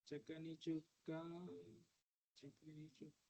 చక్కని చుక్క చక్కని చుక్క.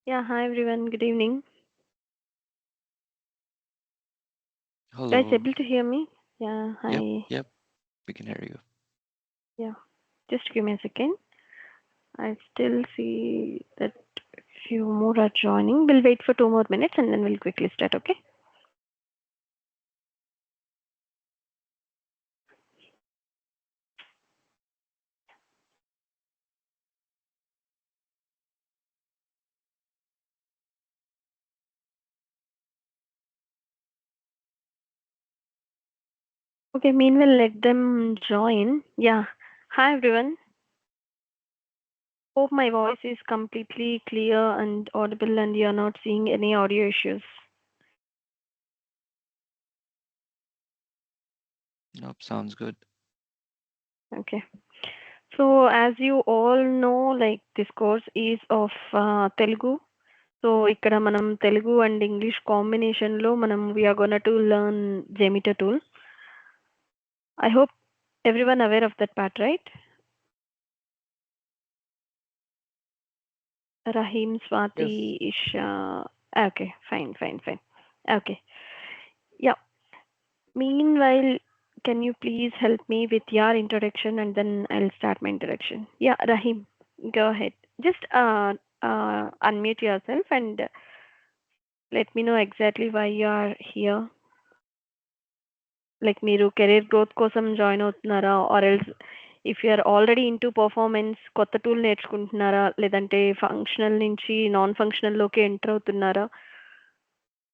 Yeah, hi everyone. Good evening. Guys, Hello. able to hear me? Yeah, Yep, hi. yep, we can hear you. Yeah, just give me a second. I still see that few more are joining. We'll wait for 2 more minutes and then we'll quickly start, okay? Okay, meanwhile, let them join. Yeah, hi everyone. Hope my voice is completely clear and audible and you're not seeing any audio issues. Nope, sounds good. Okay. So as you all know, like this course is of Telugu. So ఇక్కడ మనం Telugu and English కాంబినేషన్లో మనం we're gonna to learn JMeter tool. I hope everyone aware of that part, right? Rahim, Swati, Isha. Okay, fine. Okay. Yeah. Meanwhile, can you please help me with your introduction and then I'll start my introduction. Yeah, Rahim, go ahead. Just unmute yourself and let me know exactly why you are here. Like మీరు career growth కోసం join అవుతున్నారా, or else if you are already into performance కొత్త tool నేర్చుకుంటున్నారా, లేదంటే functional నుంచి non ఫంక్షనల్లోకి enter అవుతున్నారా?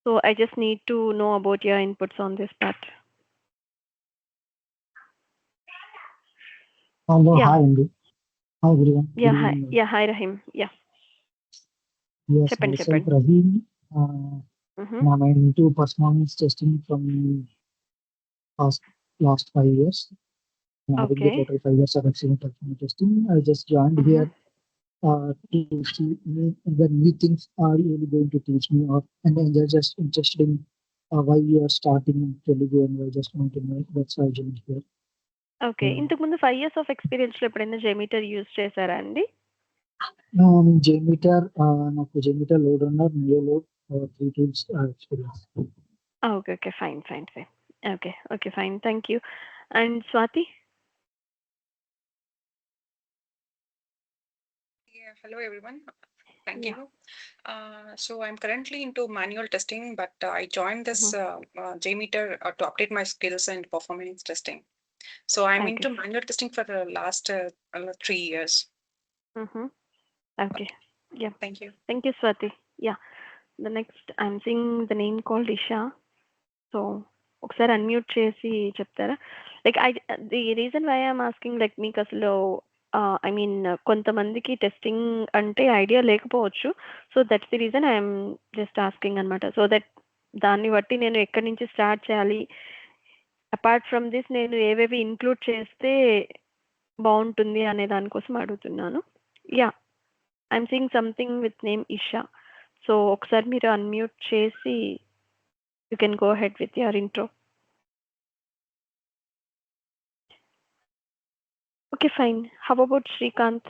So I just need to know about your inputs on this part. Hello, Yeah. hi Andy. Hi everyone. Good Yeah, hi. evening. Yeah, hi Rahim. Yeah. Yes, Cheppan. myself Rahim. Now I'm into performance testing from last 5 years. Having the Okay. total 5 years of experience in performance testing. I just joined here to see the new things are really going to teach me, and then they're just interested in why you are starting in Telugu and I just want to know. That's why I joined here. Okay. ఇంతకుముందు 5 years of experienceలో ఎప్పుడైనా జెమిటర్ use చేశారా అండి? JMeter, నాకు JMeter load runner, Neo load, 3 tools experience. Okay, fine. Okay, fine. Thank you. And Swati? Yeah, hello everyone. Thank you. So I'm currently into manual testing, but I joined this JMeter to update my skills and performance testing. So I'm into manual testing for the last 3 years. Okay. Yeah. Thank you. Thank you, Swati. Yeah. The next, I'm seeing the name called Isha. So, ఒకసారి unmute చేసి చెప్తారా? Like the reason why I'm asking, like మీకు అసలు I mean కొంతమందికి testing అంటే idea లేకపోవచ్చు. So that's the reason I'm just asking అనమాట. So that దాన్ని బట్టి నేను ఎక్కడి నుంచి స్టార్ట్ చేయాలి, అపార్ట్ ఫ్రమ్ దిస్ నేను ఏవేవి ఇంక్లూడ్ చేస్తే బాగుంటుంది అనే దానికోసం అడుగుతున్నాను. Yeah, I'm seeing something with name Isha. So ఒకసారి మీరు అన్మ్యూట్ చేసి you can go ahead with your intro. Okay, fine. How about Srikanth?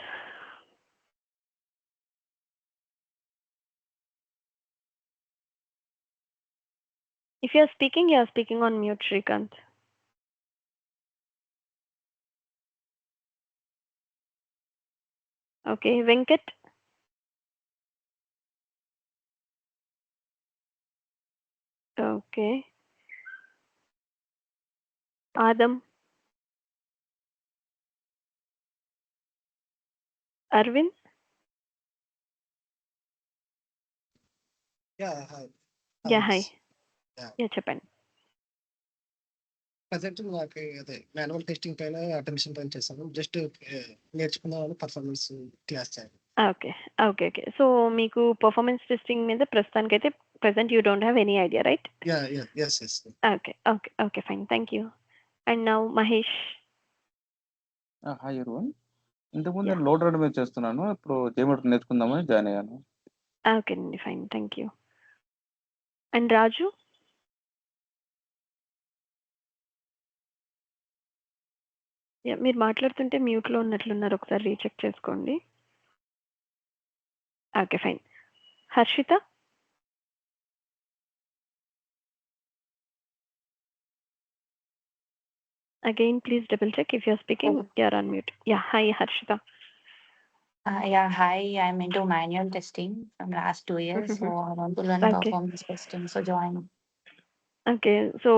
If you are speaking on mute, Srikanth. Okay, Venkat? Okay. Adam? Arvind? Yeah, hi. Yeah, hi. Yeah. Yeah, చెప్పండి. Present నాకు అదే manual testing పైన attention పైన చేశాను. Just నేర్చుకుందామని performance class చేయాలి. Okay. So మీకు performance testing మీద ప్రస్తుతానికైతే present you don't have any idea, right? Yeah, yes. Okay, fine. Thank you. And now Mahesh. Hi everyone. ఇంతకుముందు నేను లోడ్ రన్ మీద చేస్తున్నాను. ఇప్పుడు జేమీటర్ నేర్చుకుందామని జాయిన్ అయ్యాను. Okay, fine. Thank you. And Raju? Yeah, మీరు మాట్లాడుతుంటే మ్యూట్లో ఉన్నట్లున్నారు, ఒకసారి రీచెక్ చేసుకోండి. Okay, fine. Harshita? Again, please double check if you're speaking, you're on mute. Yeah, hi Harshita. Yeah, hi. I'm into manual testing from last 2 years, so I want to learn performance testing. So join. Okay, so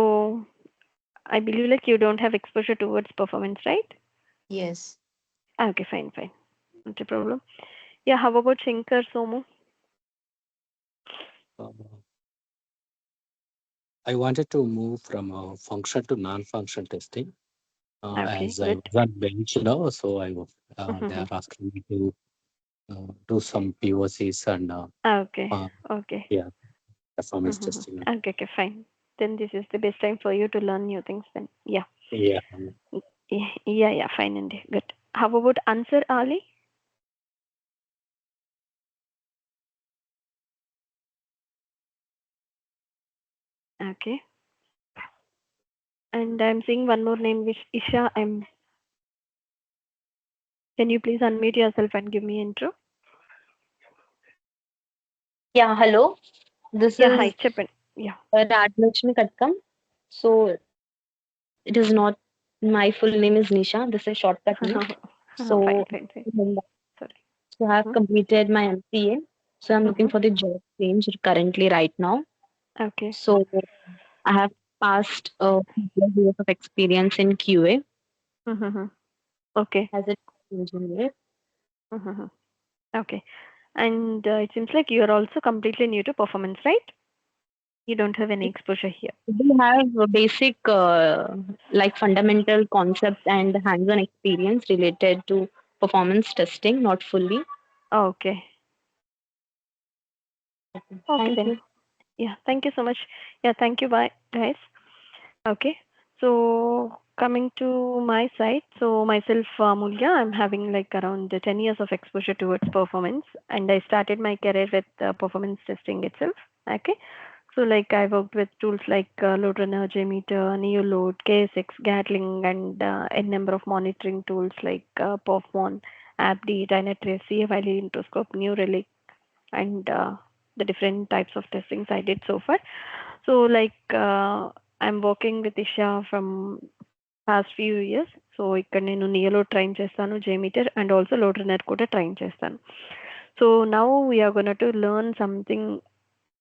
I believe like you don't have exposure towards performance, right? Yes. Okay, fine. Not a problem. Yeah, how about Shankar, Somu? I wanted to move from function to non-function testing. Okay, as good. I was on bench, so they are asking me to do some POCs and Okay. yeah, performance testing. Okay, fine. Then this is the best time for you to learn new things then. Yeah. Yeah. Yeah, fine అండి. Good. How about Ansar Ali? Okay. And I'm seeing one more name, which Isha M. Can you please unmute yourself and give me intro? Yeah, hello. This Yeah, is hi, చెప్పండి. Yeah. Rajlakshmi Katkam. So it is not my full name is Nisha. This is shortcut name. So Fine. Sorry. so I have completed my MCA. So I'm looking for the job change currently right now. Okay. So I have passed 3 years of experience in QA Okay. as an engineer. Okay. And it seems like you are also completely new to performance, right? You don't have any exposure here. We have a basic like fundamental concept and hands-on experience related to performance testing, not fully. Okay. Okay Thank then. you. Yeah, thank you so much. Yeah, thank you. Bye, guys. Okay. So coming to my side, so myself, Mulya, I'm having like around 10 years of exposure towards performance, and I started my career with performance testing itself. Okay. So like I worked with tools like LoadRunner, JMeter, NeoLoad, KSX, Gatling, and a number of monitoring tools like Perfmon, AppD, Dynatrace, CFID, Introscope, New Relic, and the different types of testings I did so far. So like I'm working with Isha from past few years. So ఇక్కడ నేను నియోలో train చేస్తాను, JMeter and also load runner కూడా train చేస్తాను. So now we're gonna to learn something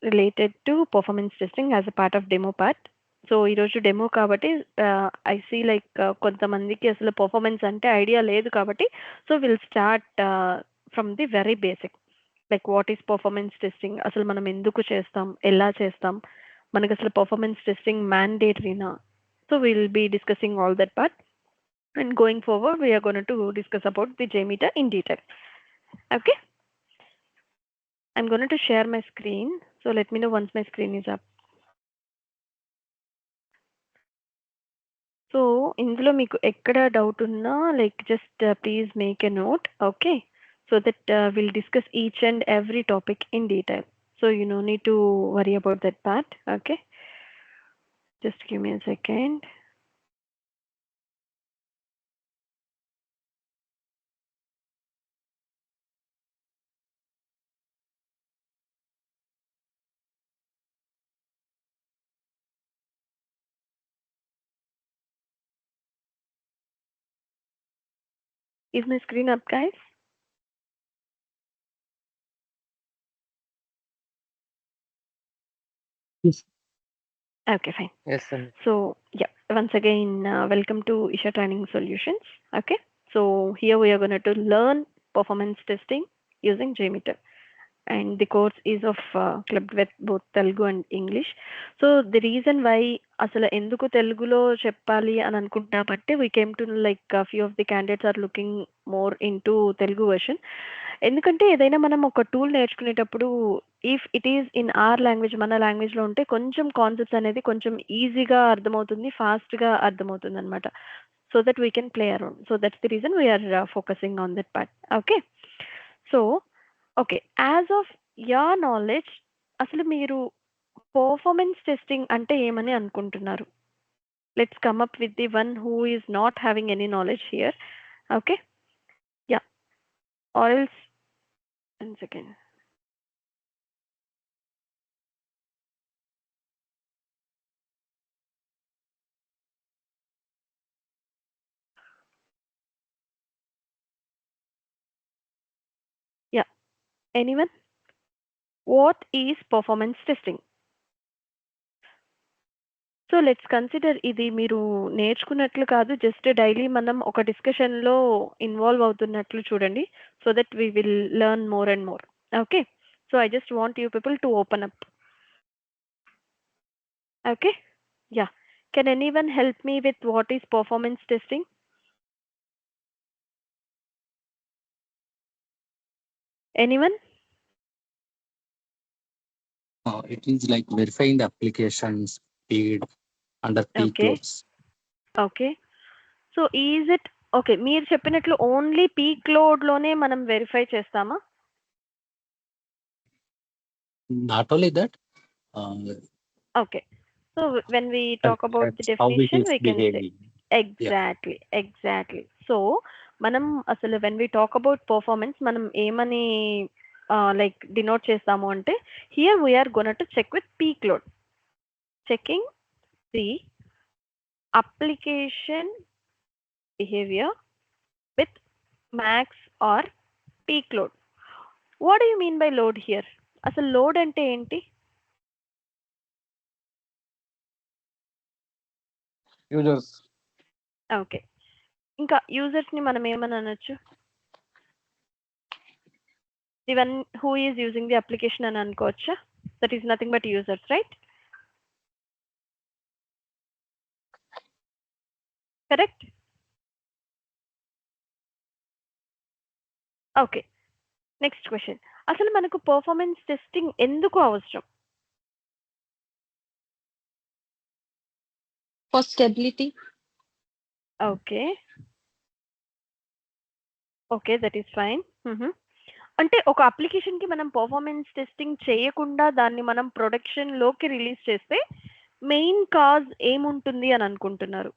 related to performance testing as a part of demo part. So ఈరోజు demo కాబట్టి I see like కొంతమందికి అసలు పర్ఫార్మెన్స్ అంటే ఐడియా లేదు కాబట్టి so will start from the very basic. Like what is performance testing, అసలు మనం ఎందుకు చేస్తాం, ఎలా చేస్తాం, మనకు అసలు పర్ఫార్మెన్స్ టెస్టింగ్ మ్యాండేటరీనా. So will be discussing all that part, and going forward we are going to discuss about the JMeter in detail. Okay, I'm going to share my screen, so let me know once my screen is up. So ఇందులో మీకు ఎక్కడ doubt ఉన్నా like just please make a note. Okay, so that we'll discuss each and every topic in detail, so you no need to worry about that part. Okay, just give me a second. Is my screen up, guys? Yes. Okay, fine. Yes, sir. So yeah, once again, welcome to Isha Training Solutions. Okay, so here we are going to learn performance testing using JMeter, and the course is of clubbed with both Telugu and English. So the reason why asala enduku Telugulo cheppali అని అనుకుంటామంటే we came to like a few of the candidates are looking more into Telugu version. ఎందుకంటే ఏదైనా మనం ఒక tool నేర్చుకునేటప్పుడు if it is in our language, మన లాంగ్వేజ్లో ఉంటే కొంచెం కాన్సెప్ట్స్ అనేది కొంచెం ఈజీగా అర్థమవుతుంది, ఫాస్ట్గా అర్థమవుతుంది అనమాట. So that we can play around. So that's the reason we're focusing on that part. Okay, so okay, as of your knowledge అసలు మీరు పర్ఫార్మెన్స్ టెస్టింగ్ అంటే ఏమని అనుకుంటున్నారు? Let's come up with the one who is not having any knowledge here. Okay, yeah, or else 1 second. Yeah, anyone? What is performance testing? So let's consider ఇది మీరు నేర్చుకున్నట్లు కాదు, just daily మనం ఒక డిస్కషన్లో involve అవుతున్నట్లు చూడండి, so that we will learn more and more. Okay, so I just want you people to open up. Okay, yeah, can anyone help me with what is performance testing? Anyone? It is like verifying the application speed under peak Okay. loads. Okay, so is it okay, మీరు చెప్పినట్లు only peak లోడ్లోనే మనం verify చేస్తామా? Not only that, okay. So when we talk about the that's how it definition is we can say behaving. Exactly. So మనం అసలు when we talk about performance మనం ఏమని like denote చేస్తాము అంటే, here we're gonna to check with peak load, checking the application behaviour with max or peak load. What do you mean by load here? అసలు load అంటే ఏంటి? Users. Okay. ఇంకా యూజర్స్‌ని మనం ఏమని అనొచ్చు? The one who is using the application అని అనుకోవచ్చా? That is nothing but users, right? Correct? Okay. Next question. అసలు మనకు పర్ఫార్మెన్స్ టెస్టింగ్ ఎందుకు అవసరం? For stability. Okay. Okay, that is fine. అంటే ఒక అప్లికేషన్‌కి మనం పర్ఫార్మెన్స్ టెస్టింగ్ చేయకుండా దాన్ని మనం ప్రొడక్షన్‌లోకి రిలీజ్ చేస్తే మెయిన్ కాజ్ ఏముంటుంది అని అనుకుంటున్నారు?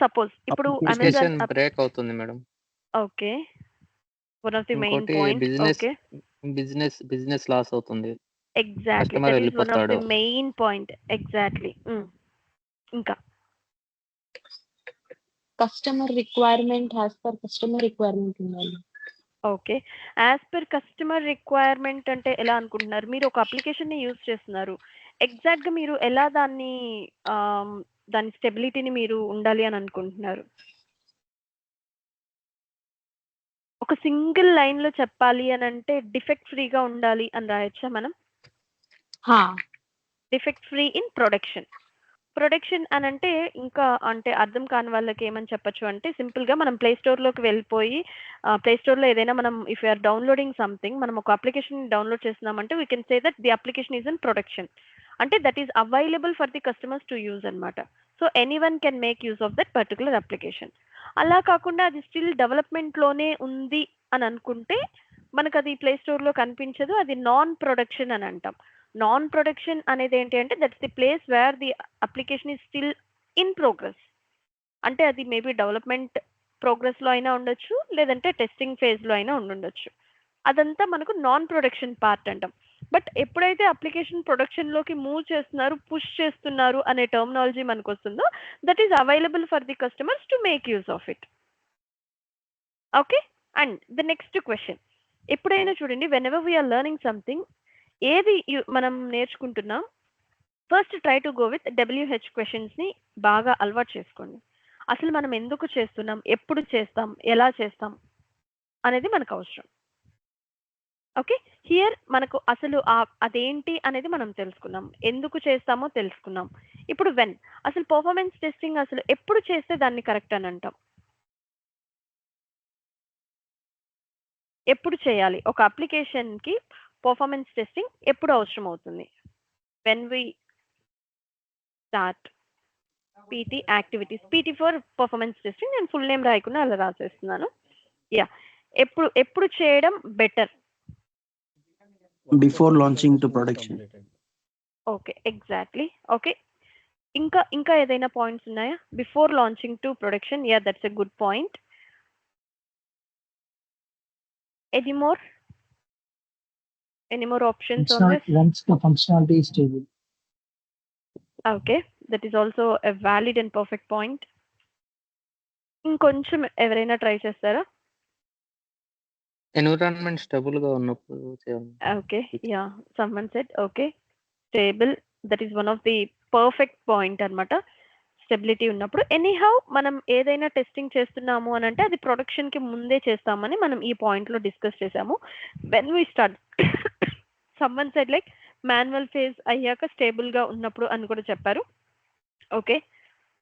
సపోజ్ ఇప్పుడు అప్లికేషన్ అమెజాన్ బ్రేక్ అవుతుంది madam. Okay. One of the main ఇంకోటి point. Business okay. Business loss అవుతుంది. Exactly. Customer that is one of the వెళ్ళిపోతాడు. Main point. ఎగ్జాక్ట్లీ. ఇంకా Customer requirement as per customer requirement ఉండాలి. Okay. As per customer requirement అంటే ఎలా అనుకుంటున్నారు? మీరు ఒక అప్లికేషన్‌ని యూజ్ చేస్తున్నారు. ఎగ్జాక్ట్‌గా మీరు ఎలా దాని స్టెబిలిటీని మీరు ఉండాలి అని అనుకుంటున్నారు? ఒక సింగిల్ లైన్‌లో చెప్పాలి అనంటే డిఫెక్ట్ ఫ్రీగా ఉండాలి అని రాయొచ్చా మనం? హా. Defect free in production. Production అనంటే ఇంకా అంటే అర్థం కాని వాళ్ళకి ఏమని చెప్పొచ్చు అంటే, సింపుల్‌గా మనం ప్లే స్టోర్‌లోకి వెళ్ళిపోయి ప్లే స్టోర్‌లో ఏదైనా మనం if you are downloading something, మనం ఒక అప్లికేషన్ డౌన్లోడ్ చేస్తున్నామంటే we can say that the application is in production. అంటే that is available for the customers to use అన్నమాట. So anyone can make use of that particular application. అలా కాకుండా అది still డెవలప్‌మెంట్‌లోనే ఉంది అని అనుకుంటే మనకది ప్లే స్టోర్‌లో కనిపించదు. అది నాన్ ప్రొడక్షన్ అని అంటాం. నాన్ ప్రొడక్షన్ అనేది ఏంటి అంటే that's the place wear the application is still in progress. అంటే అది మేబీ డెవలప్మెంట్ ప్రోగ్రెస్‌లో అయినా ఉండొచ్చు, లేదంటే టెస్టింగ్ ఫేజ్‌లో అయినా ఉండుండొచ్చు. అదంతా మనకు నాన్ ప్రొడక్షన్ పార్ట్ అంటాం. బట్ ఎప్పుడైతే అప్లికేషన్ ప్రొడక్షన్‌లోకి మూవ్ చేస్తున్నారు, పుష్ చేస్తున్నారు అనే టర్మినాలజీ మనకొస్తుందో that is available for the customers to make use of it. Okay. And the next question. ఎప్పుడైనా చూడండి, whenever we are learning something, ఏది మనం నేర్చుకుంటున్నాం, first try to go with WH క్వెషన్స్‌ని బాగా అలవాటు చేసుకోండి. అసలు మనం ఎందుకు చేస్తున్నాం? ఎప్పుడు చేస్తాం? ఎలా చేస్తాం? అనేది మనకు అవసరం. ఓకే. హియర్ మనకు అసలు అదేంటి అనేది మనం తెలుసుకున్నాం. ఎందుకు చేస్తామో తెలుసుకున్నాం. ఇప్పుడు వెన్ అసలు పర్ఫార్మెన్స్ టెస్టింగ్ అసలు ఎప్పుడు చేస్తే దాన్ని కరెక్ట్ అని అంటాం? ఎప్పుడు చేయాలి? ఒక అప్లికేషన్‌కి పర్ఫార్మెన్స్ టెస్టింగ్ ఎప్పుడు అవసరం అవుతుంది? When we start PT activities. PT for performance testing. నేను ఫుల్ నేమ్ రాయకుండా అలా రాసేస్తున్నాను. యాహ్! ఎప్పుడు చేయడం better? Before launching to production. Okay. Exactly. Okay. ఇంకా ఏదైనా పాయింట్స్ ఉన్నాయా? Before launching to production. Yeah! That's a good point. Any more? Any more options on this? Once the functionality is stable. Okay. That is also a valid and perfect point. ఇంకొంచెం ఎవరైనా try చేస్తారా? Environment స్టేబుల్‌గా ఉన్నప్పుడు చేయాలి. Okay. Yeah! Someone said okay. Stable, that is one of the perfect point అన్నమాట. Stability ఉన్నప్పుడు. Anyhow మనం ఏదైనా టెస్టింగ్ చేస్తున్నాము అనంటే అది ప్రొడక్షన్‌కి ముందే చేస్తామని మనం ఈ పాయింట్‌లో డిస్కస్ చేసాము. When we start someone said like manual phase అయ్యాక స్టేబుల్‌గా ఉన్నప్పుడు అని కూడా చెప్పారు. Okay.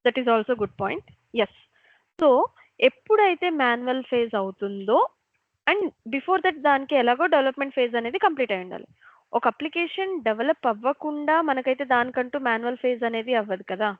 That is also good point. Yes. So ఎప్పుడైతే మాన్యువల్ ఫేజ్ అవుతుందో అండ్ బిఫోర్ దట్ దానికి ఎలాగో డెవలప్‌మెంట్ ఫేజ్ అనేది కంప్లీట్ అయి ఉండాలి. ఒక అప్లికేషన్ డెవలప్ అవ్వకుండా మనకైతే దానికంటూ మాన్యువల్ ఫేజ్ అనేది అవ్వదు కదా!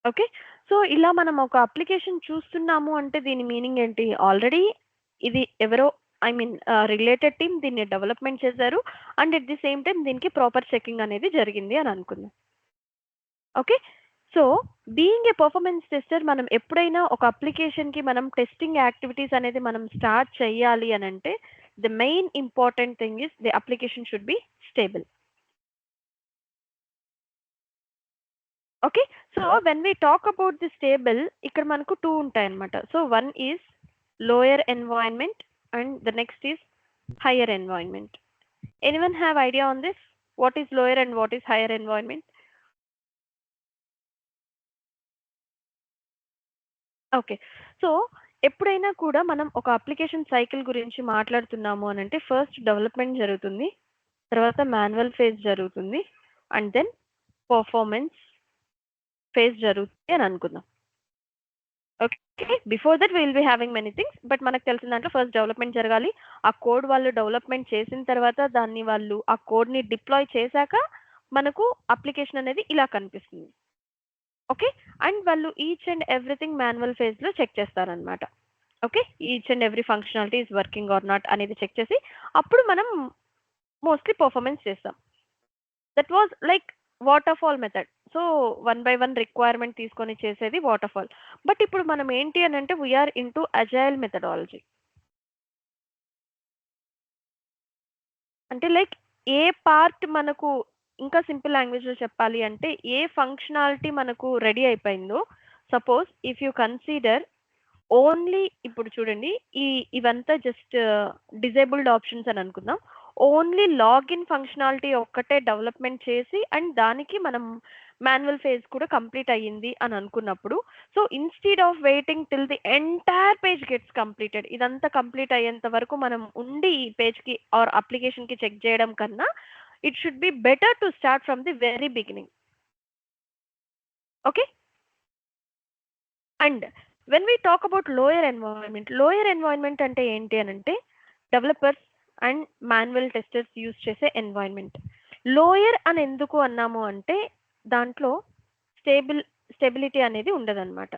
ఓకే. సో, ఇలా మనం ఒక అప్లికేషన్ చూస్తున్నాము అంటే దీని మీనింగ్ ఏంటి? ఆల్రెడీ ఇది ఎవరో రిలేటెడ్ టీమ్ దీన్ని డెవలప్‌మెంట్ చేశారు. And at the same time దీనికి ప్రాపర్ చెకింగ్ అనేది జరిగింది అని అనుకుందాం. ఓకే. సో, బీయింగ్ ఏ పెర్ఫార్మన్స్ టెస్టర్ మనం ఎప్పుడైనా ఒక అప్లికేషన్‌కి మనం టెస్టింగ్ యాక్టివిటీస్ అనేది మనం స్టార్ట్ చేయాలి అనంటే the main important thing is the application should be stable. Okay. So, when we talk about the stable ఇక్కడ మనకు 2 ఉంటాయన్నమాట. So, one is lower environment and the next is higher environment. Anyone have idea on this? What is lower and what is higher environment? Okay. So, ఎప్పుడైనా కూడా మనం ఒక application cycle గురించి మాట్లాడుతున్నాము అనంటే ఫస్ట్ డెవలప్‌మెంట్ జరుగుతుంది. తర్వాత మాన్యువల్ ఫేజ్ జరుగుతుంది. అండ్ దెన్ పెర్ఫార్మన్స్ ఫేజ్ జరుగుతుంది అని అనుకుందాం. Okay. Before that we will be having many things. But మనకు తెలిసిన దాంట్లో ఫస్ట్ డెవలప్‌మెంట్ జరగాలి. ఆ కోడ్ వాళ్ళు డెవలప్‌మెంట్ చేసిన తర్వాత దాన్ని వాళ్ళు ఆ కోడ్‌ని డిప్లాయ్ చేశాక మనకు అప్లికేషన్ అనేది ఇలా కనిపిస్తుంది. ఓకే. అండ్ వాళ్ళు ఈచ్ అండ్ ఎవ్రీథింగ్ మాన్యువల్ ఫేజ్‌లో చెక్ చేస్తారనమాట. Okay. Each and every functionality is working or not అనేది చెక్ చేసి అప్పుడు మనం మోస్ట్‌లీ పెర్ఫార్మన్స్ చేస్తాం. That was like waterfall method. So, 1 by 1 requirement తీసుకొని చేసేది వాటర్ ఫాల్. బట్ ఇప్పుడు మనం ఏంటి అనంటే we are into agile methodology. అంటే లైక్ ఏ పార్ట్ మనకు ఇంకా సింపుల్ లాంగ్వేజ్‌లో చెప్పాలి అంటే ఏ ఫంక్షనాలిటీ మనకు రెడీ అయిపోయిందో suppose if you consider only ఇప్పుడు చూడండి ఇవంతా జస్ట్ డిజేబుల్డ్ ఆప్షన్స్ అని అనుకుందాం. ఓన్లీ లాగిన్ ఫంక్షనాలిటీ ఒక్కటే డెవలప్‌మెంట్ చేసి అండ్ దానికి మనం మాన్యువల్ ఫేజ్ కూడా కంప్లీట్ అయ్యింది అని అనుకున్నప్పుడు so, instead of waiting till the entire page gets completed ఇదంతా కంప్లీట్ అయ్యేంత వరకు మనం ఉండి ఈ పేజ్‌కి ఆర్ అప్లికేషన్‌కి చెక్ చేయడం కన్నా it should be better to start from the very beginning. Okay. And when we talk about lower environment అంటే ఏంటి అనంటే developers and manual testers use చేసే ఎన్వైర్న్మెంట్. లోయర్ అని ఎందుకు అన్నాము అంటే దాంట్లో స్టెబిలిటీ అనేది ఉండదన్నమాట.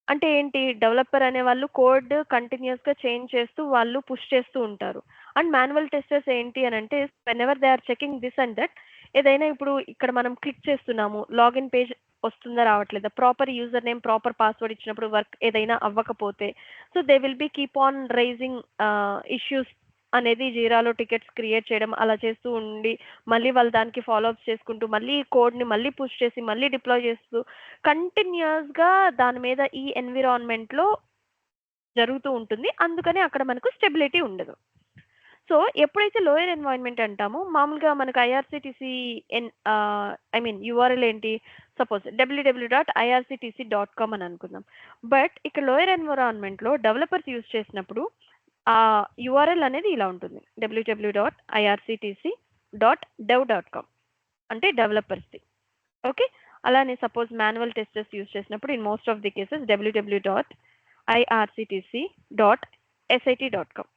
అంటే ఏంటి డెవలపర్ అనే వాళ్ళు కోడ్ కంటిన్యూస్‌గా చేంజ్ చేస్తూ వాళ్ళు పుష్ చేస్తూ ఉంటారు. అండ్ మాన్యువల్ టెస్టర్స్ ఏంటి అనంటే whenever they are checking this and that ఏదైనా ఇప్పుడు ఇక్కడ మనం క్లిక్ చేస్తున్నాము. లాగిన్ పేజ్ వస్తుందా రావట్లేదా? Proper user name, proper password ఇచ్చినప్పుడు వర్క్ ఏదైనా అవ్వకపోతే so, they will be keep on raising issues అనేది జీరాలో టికెట్స్ క్రియేట్ చేయడం అలా చేస్తూ ఉండి మళ్ళీ వాళ్ళు దానికి ఫాలో అప్స్ చేసుకుంటూ మళ్ళీ కోడ్‌ని మళ్ళీ పుష్ చేసి మళ్ళీ డిప్లాయ్ చేస్తూ కంటిన్యూయస్‌గా దాని మీద ఈ ఎన్విరాన్మెంట్‌లో జరుగుతూ ఉంటుంది. అందుకని అక్కడ మనకు స్టెబిలిటీ ఉండదు. సో, ఎప్పుడైతే లోయర్ ఎన్వైర్న్మెంట్ అంటామో మామూలుగా మనకు ఐఆర్‌సీటీసీ యూఆర్ఎల్ ఏంటి సపోజ్ www.irctc.com అని అనుకుందాం. బట్ ఇక్కడ లోయర్ ఎన్విరాన్మెంట్‌లో డెవలపర్స్ యూజ్ చేసినప్పుడు యూఆర్ఎల్ అనేది ఇలా ఉంటుంది. www.irctc.dev.com అంటే డెవలపర్స్‌ది. ఓకే. అలానే సపోజ్ మాన్యువల్ టెస్టర్స్ యూజ్ చేసినప్పుడు in most of the cases www.irctc.sit.com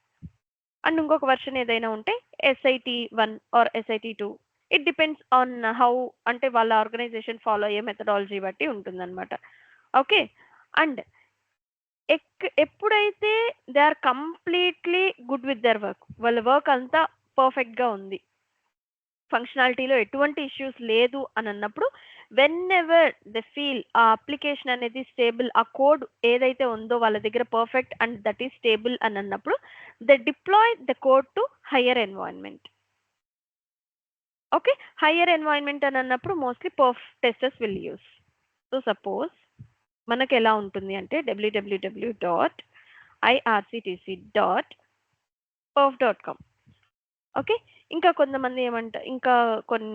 and ఇంకొక వెర్షన్ ఏదైనా ఉంటే SIT1 or SIT2 it depends on how అంటే వాళ్ళ ఆర్గనైజేషన్ ఫాలో అయ్యే మెథడాలజీ బట్టి ఉంటుందన్నమాట. ఓకే. అండ్ ఎప్పుడైతే they are completely good with their work వాళ్ళ వర్క్ అంతా పర్ఫెక్ట్‌గా ఉంది. ఫంక్షనాలిటీలో ఎటువంటి ఇష్యూస్ లేదు అని అన్నప్పుడు వెనెవర్ దే ఫీల్ ఆ అప్లికేషన్ అనేది స్టేబుల్ ఆ కోడ్ ఏదైతే ఉందో వాళ్ళ దగ్గర perfect and that is stable అని అన్నప్పుడు they deploy the code to higher environment. Okay. Higher environment అని అన్నప్పుడు mostly perf testers will use. So, suppose మనకు ఎలా ఉంటుంది అంటే www.irctc.perf.com ఓకే. ఇంకా కొంతమంది ఇంకా కొన్ని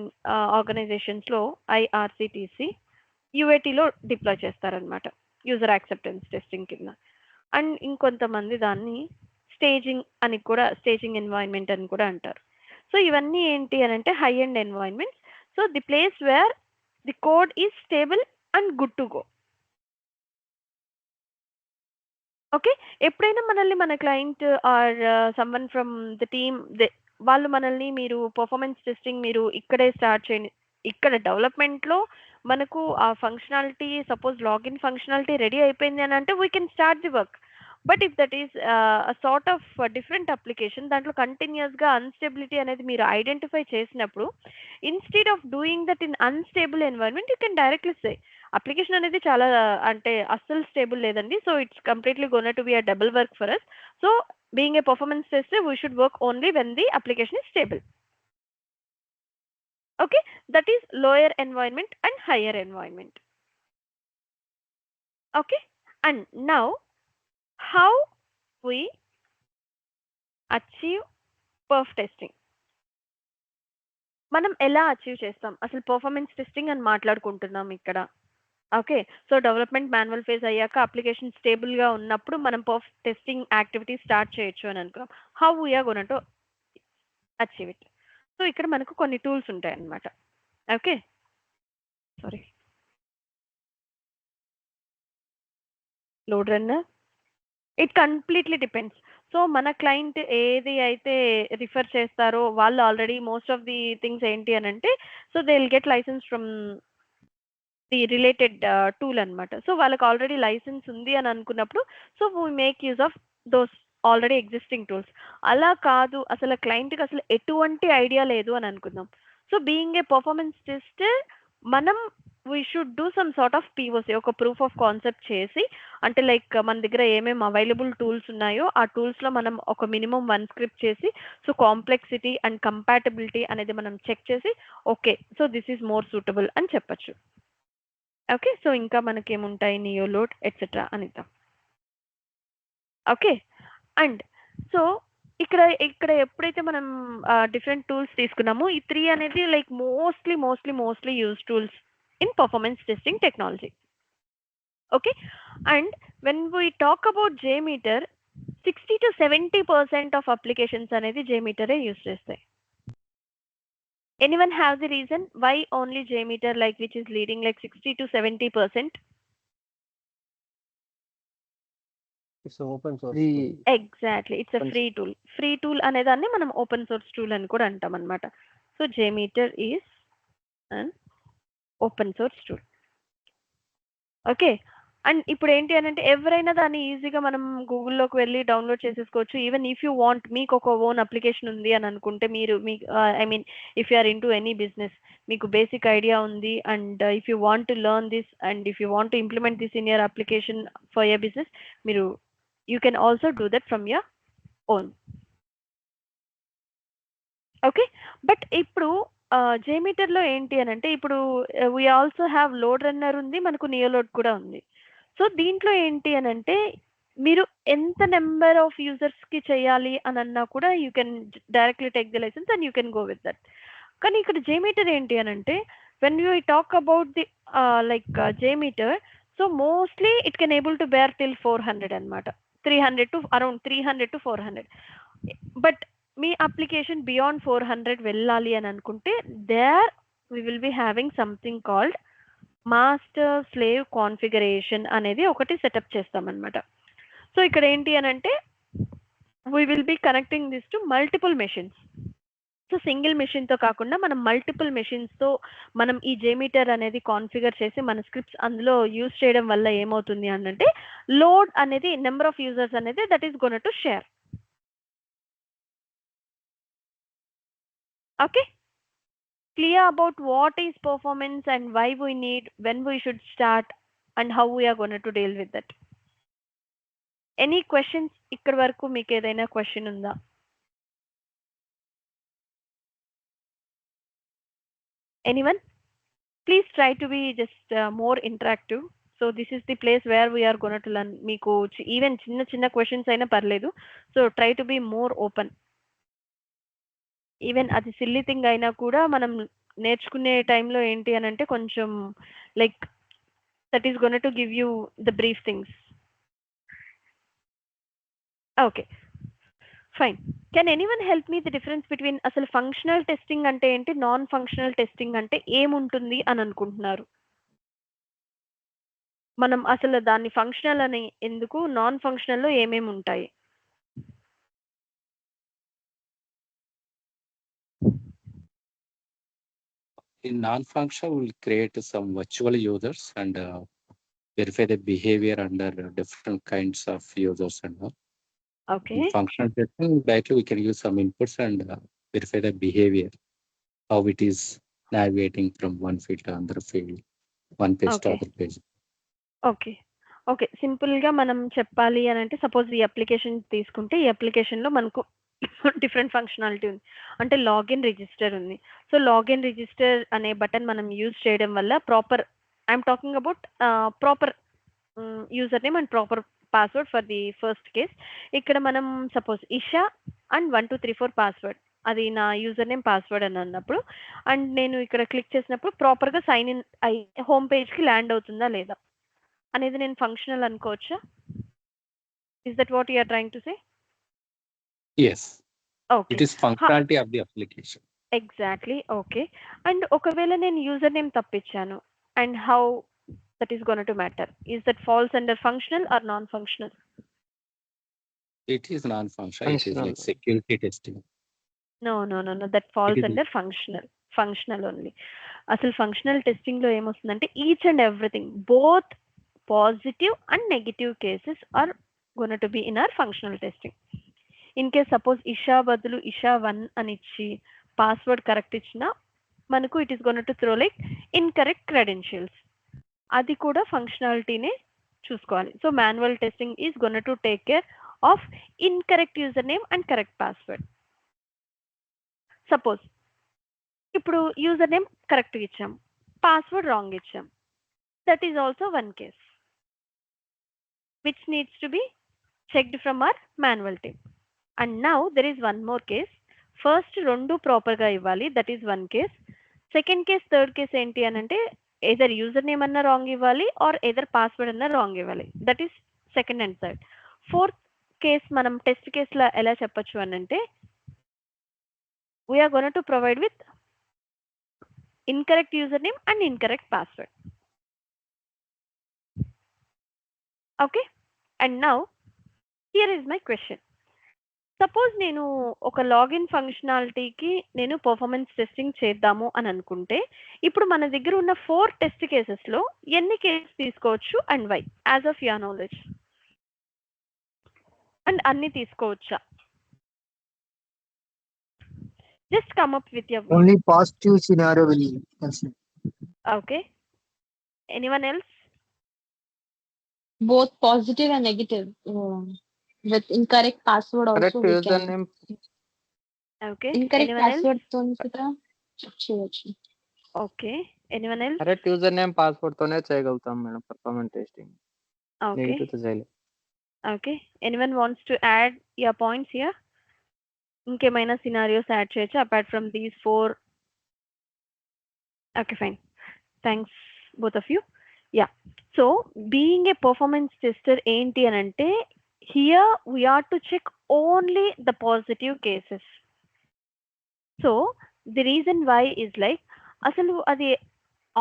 ఆర్గనైజేషన్స్‌లో ఐఆర్‌సీటీసీ యూఏటీలో డిప్లాయ్ చేస్తారనమాట. యూజర్ యాక్సెప్టెన్స్ టెస్టింగ్ కింద. అండ్ ఇంకొంతమంది దాన్ని స్టేజింగ్ ఎన్వైర్న్మెంట్ అని కూడా అంటారు. సో, ఇవన్నీ ఏంటి అనంటే high end environments. So, the place wear the code is stable and good to go. Okay. ఎప్పుడైనా మనల్ని మన client or someone from the team వాళ్ళు మనల్ని మీరు పెర్ఫార్మన్స్ టెస్టింగ్ మీరు ఇక్కడే స్టార్ట్ చేయండి. ఇక్కడ డెవలప్‌మెంట్‌లో మనకు ఆ functionality suppose login functionality ready అయిపోయింది అని అంటే we can start the work. But if that is sort of different application, దాంట్లో కంటిన్యూస్గా అన్స్టెబిలిటీ అనేది మీరు ఐడెంటిఫై చేసినప్పుడు instead of doing that in unstable environment you can directly say application అనేది చాలా అంటే అస్సలు స్టేబుల్ లేదండి, so it's completely gonna to be a double work for us. So being a performance tester we should work only when the application is stable. Okay, that is lower environment and higher environment. Okay, and now how we achieve perf testing, మనం ఎలా achieve చేస్తాం అసలు performance testing అని మాట్లాడుకుంటున్నాం ఇక్కడ. Okay, so development manual phase అయ్యాక application స్టేబుల్గా ఉన్నప్పుడు మనం పర్ఫ్ టెస్టింగ్ యాక్టివిటీ స్టార్ట్ చేయొచ్చు అని అనుకున్నాం. How we're gonna to achieve it? So ఇక్కడ మనకు కొన్ని టూల్స్ ఉంటాయి అన్నమాట. Okay, sorry, load runner, it completely depends. So మన క్లయింట్ ఏది అయితే రిఫర్ చేస్తారో వాళ్ళు already most of the things ఏంటి అని అంటే, so they will get licence from the related tool అనమాట. సో వాళ్ళకి ఆల్రెడీ లైసెన్స్ ఉంది అని అనుకున్నప్పుడు so we make use of those already existing tools. అలా కాదు అసలు క్లయింట్కి అసలు ఎటువంటి ఐడియా లేదు అని అనుకుందాం. So being a performance test మనం we should do some sort of POC, ఒక ప్రూఫ్ ఆఫ్ కాన్సెప్ట్ చేసి, అంటే లైక్ మన దగ్గర ఏమేమి అవైలబుల్ టూల్స్ ఉన్నాయో ఆ టూల్స్లో మనం ఒక మినిమం 1 స్క్రిప్ట్ చేసి, సో కాంప్లెక్సిటీ అండ్ కంపాటబిలిటీ అనేది మనం చెక్ చేసి okay so this is more suitable అని చెప్పచ్చు. ఓకే, సో ఇంకా మనకేముంటాయి నియోలోడ్ ఎట్సెట్రా అనిద్దాం. ఓకే, అండ్ సో ఇక్కడ ఎప్పుడైతే మనం డిఫరెంట్ టూల్స్ తీసుకున్నామో ఈ 3 అనేది like mostly use tools in performance testing technology. Okay, and when we talk about JMeter 60 to 70% of applications అనేది జేమీటరే యూజ్ చేస్తాయి. Anyone have the reason why only JMeter like which is leading like 60 to 70%? It's an open source Free. tool. Exactly, it's a free tool. Free tool అనేదాన్ని మనం open source tool అని కూడా అంటాం అన్నమాట. So JMeter is an open source tool. Okay, and ఇప్పుడు ఏంటి అని అంటే ఎవరైనా దాన్ని ఈజీగా మనం గూగుల్లోకి వెళ్ళి డౌన్లోడ్ చేసేసుకోవచ్చు. ఈవెన్ ఇఫ్ యూ వాంట్, మీకు ఒక ఓన్ అప్లికేషన్ ఉంది అని అనుకుంటే, మీరు మీ I mean if you are into any business, మీకు బేసిక్ ఐడియా ఉంది and if you want to learn this and if you want to implement this in your application for your business, మీరు you can also do that from your own. Okay, but ఇప్పుడు జేమీటర్లో ఏంటి అని అంటే, ఇప్పుడు we also have LoadRunner ఉంది, మనకు నియోలోడ్ కూడా ఉంది. సో దీంట్లో ఏంటి అని అంటే మీరు ఎంత నెంబర్ ఆఫ్ యూజర్స్కి చేయాలి అని అన్నా కూడా you can directly take the licence and you can go with that. కానీ ఇక్కడ జేమీటర్ ఏంటి అని అంటే when you talk about the like JMeter, so mostly it can able to bear till 400 అనమాట, 300 to around 300 to 400. బట్ మీ application beyond 400 వెళ్ళాలి అని అనుకుంటే there we will be having something called master slave configuration అనేది ఒకటి setup చేస్తామన్నమాట. So ఇక్కడ ఏంటి అని అంటే we will B connecting this to multiple machines. So single మెషిన్తో కాకుండా మనం మల్టిపుల్ మెషిన్స్తో మనం ఈ జేమీటర్ అనేది కాన్ఫిగర్ చేసి మన స్క్రిప్ట్స్ అందులో యూజ్ చేయడం వల్ల ఏమవుతుంది అని అంటే లోడ్ అనేది నెంబర్ ఆఫ్ యూజర్స్ అనేది that is gonna to share. Okay, clear about what is performance and why we need, when we should start and how we are going to deal with that. Any questions ikkada varaku meeku edaina question unda? Anyone? Please try to be just more interactive. So this is the place where we are going to learn. Meeku even chinna questions aina parledu, so try to be more open. Even అది silly thing అయినా కూడా మనం నేర్చుకునే టైంలో ఏంటి అని అంటే కొంచెం like that is gonna to give you the brief things. Okay, fine. Can anyone help me the difference between అసలు ఫంక్షనల్ టెస్టింగ్ అంటే ఏంటి, నాన్ ఫంక్షనల్ టెస్టింగ్ అంటే ఏముంటుంది అని అనుకుంటున్నారు? మనం అసలు దాన్ని ఫంక్షనల్ అని ఎందుకు, నాన్ ఫంక్షనల్లో ఏమేమి ఉంటాయి? In non-functional, we'll create some virtual users and verify the behavior under different kinds of users and all. In Okay. functional testing, directly we can use some inputs and verify the behavior, how it is navigating from one field to another field, one page to Okay. other page. Okay. Okay. సింపుల్‌గా మనం చెప్పాలి అనంటే suppose ఈ application తీసుకుంటే ఈ అప్లికేషన్‌లో మనకు different functionality ఉంది. అంటే లాగిన్ రిజిస్టర్ ఉంది. సో, లాగిన్ రిజిస్టర్ అనే బటన్ మనం యూజ్ చేయడం వల్ల proper I'm talking about proper user name and proper password for the first case. ఇక్కడ మనం సపోజ్ ఇషా అండ్ 1234 పాస్వర్డ్. అది నా యూజర్ నేమ్ పాస్వర్డ్ అని అన్నప్పుడు అండ్ నేను ఇక్కడ క్లిక్ చేసినప్పుడు ప్రాపర్‌గా సైన్ ఇన్ అయ్యి హోమ్ పేజ్‌కి ల్యాండ్ అవుతుందా లేదా అనేది నేను ఫంక్షనల్ అనుకోవచ్చా? Is that what you are trying to say? Yes, okay. it is functionality of the application. Exactly. Okay. And ఒకవేళ నేను యూజర్ నేమ్ తప్పిచ్చాను and how that is gonna to matter? Is that falls under functional or non functional? It is non-functional. It is Functional. like security testing. No. That It falls is under functional only. అసలు functional టెస్టింగ్‌లో ఏమొస్తుందంటే each and everything both positive and negative cases are gonna to be in our functional testing. In case suppose Isha బదులు ఇషా 1 అని ఇచ్చి password correct ఇచ్చినా మనకు it is gonna to throw like incorrect credentials. అది కూడా ఫంక్షనాలిటీనే చూసుకోవాలి. So, manual testing is gonna to take care of incorrect user name and correct password. Suppose ఇప్పుడు యూజర్ నేమ్ కరెక్ట్‌గా ఇచ్చాం. పాస్వర్డ్ రాంగ్ ఇచ్చాం. That is also one case which needs to be checked from our manual team. And now there is one more case. First 2 ప్రాపర్‌గా ఇవ్వాలి. That is one case. Second case, third case ఏంటి అనంటే either user name అన్నా wrong ఇవ్వాలి are either password అన్నా wrong ఇవ్వాలి. That is second and third. Fourth case మనం test కేస్‌లో ఎలా చెప్పొచ్చు అనంటే we are going to provide with incorrect username and incorrect password. Okay, and now here is my question. Suppose నేను ఒక login ఫంక్షనాలిటీకి నేను performance testing చేద్దాము అని అనుకుంటే ఇప్పుడు మన దగ్గర ఉన్న 4 టెస్ట్ కేసెస్‌లో ఎన్ని కేసెస్ తీసుకోవచ్చు and why as of your knowledge? And అన్ని తీసుకోవచ్చా? Just come up with your view. Only positive scenario will consider. Okay. Anyone else? Both positive and negative. With incorrect password also Correct we can. username. Okay. Incorrect Anyone else? password తోని కూడా check చేయొచ్చు. Okay. Anyone else? Correct user name password తోనే చేయగలుగుతాం madam performance testing. Okay. Negative తో చేయలేం. Okay. Anyone wants to add your points here? ఇంకేమైనా scenarios add చేయొచ్చు apart from these 4? Okay, fine. Thanks both of you. Yeah. So, being a performance tester ఏంటి అనంటే here we are to check only the positive cases. So, the reason why is like అసలు అది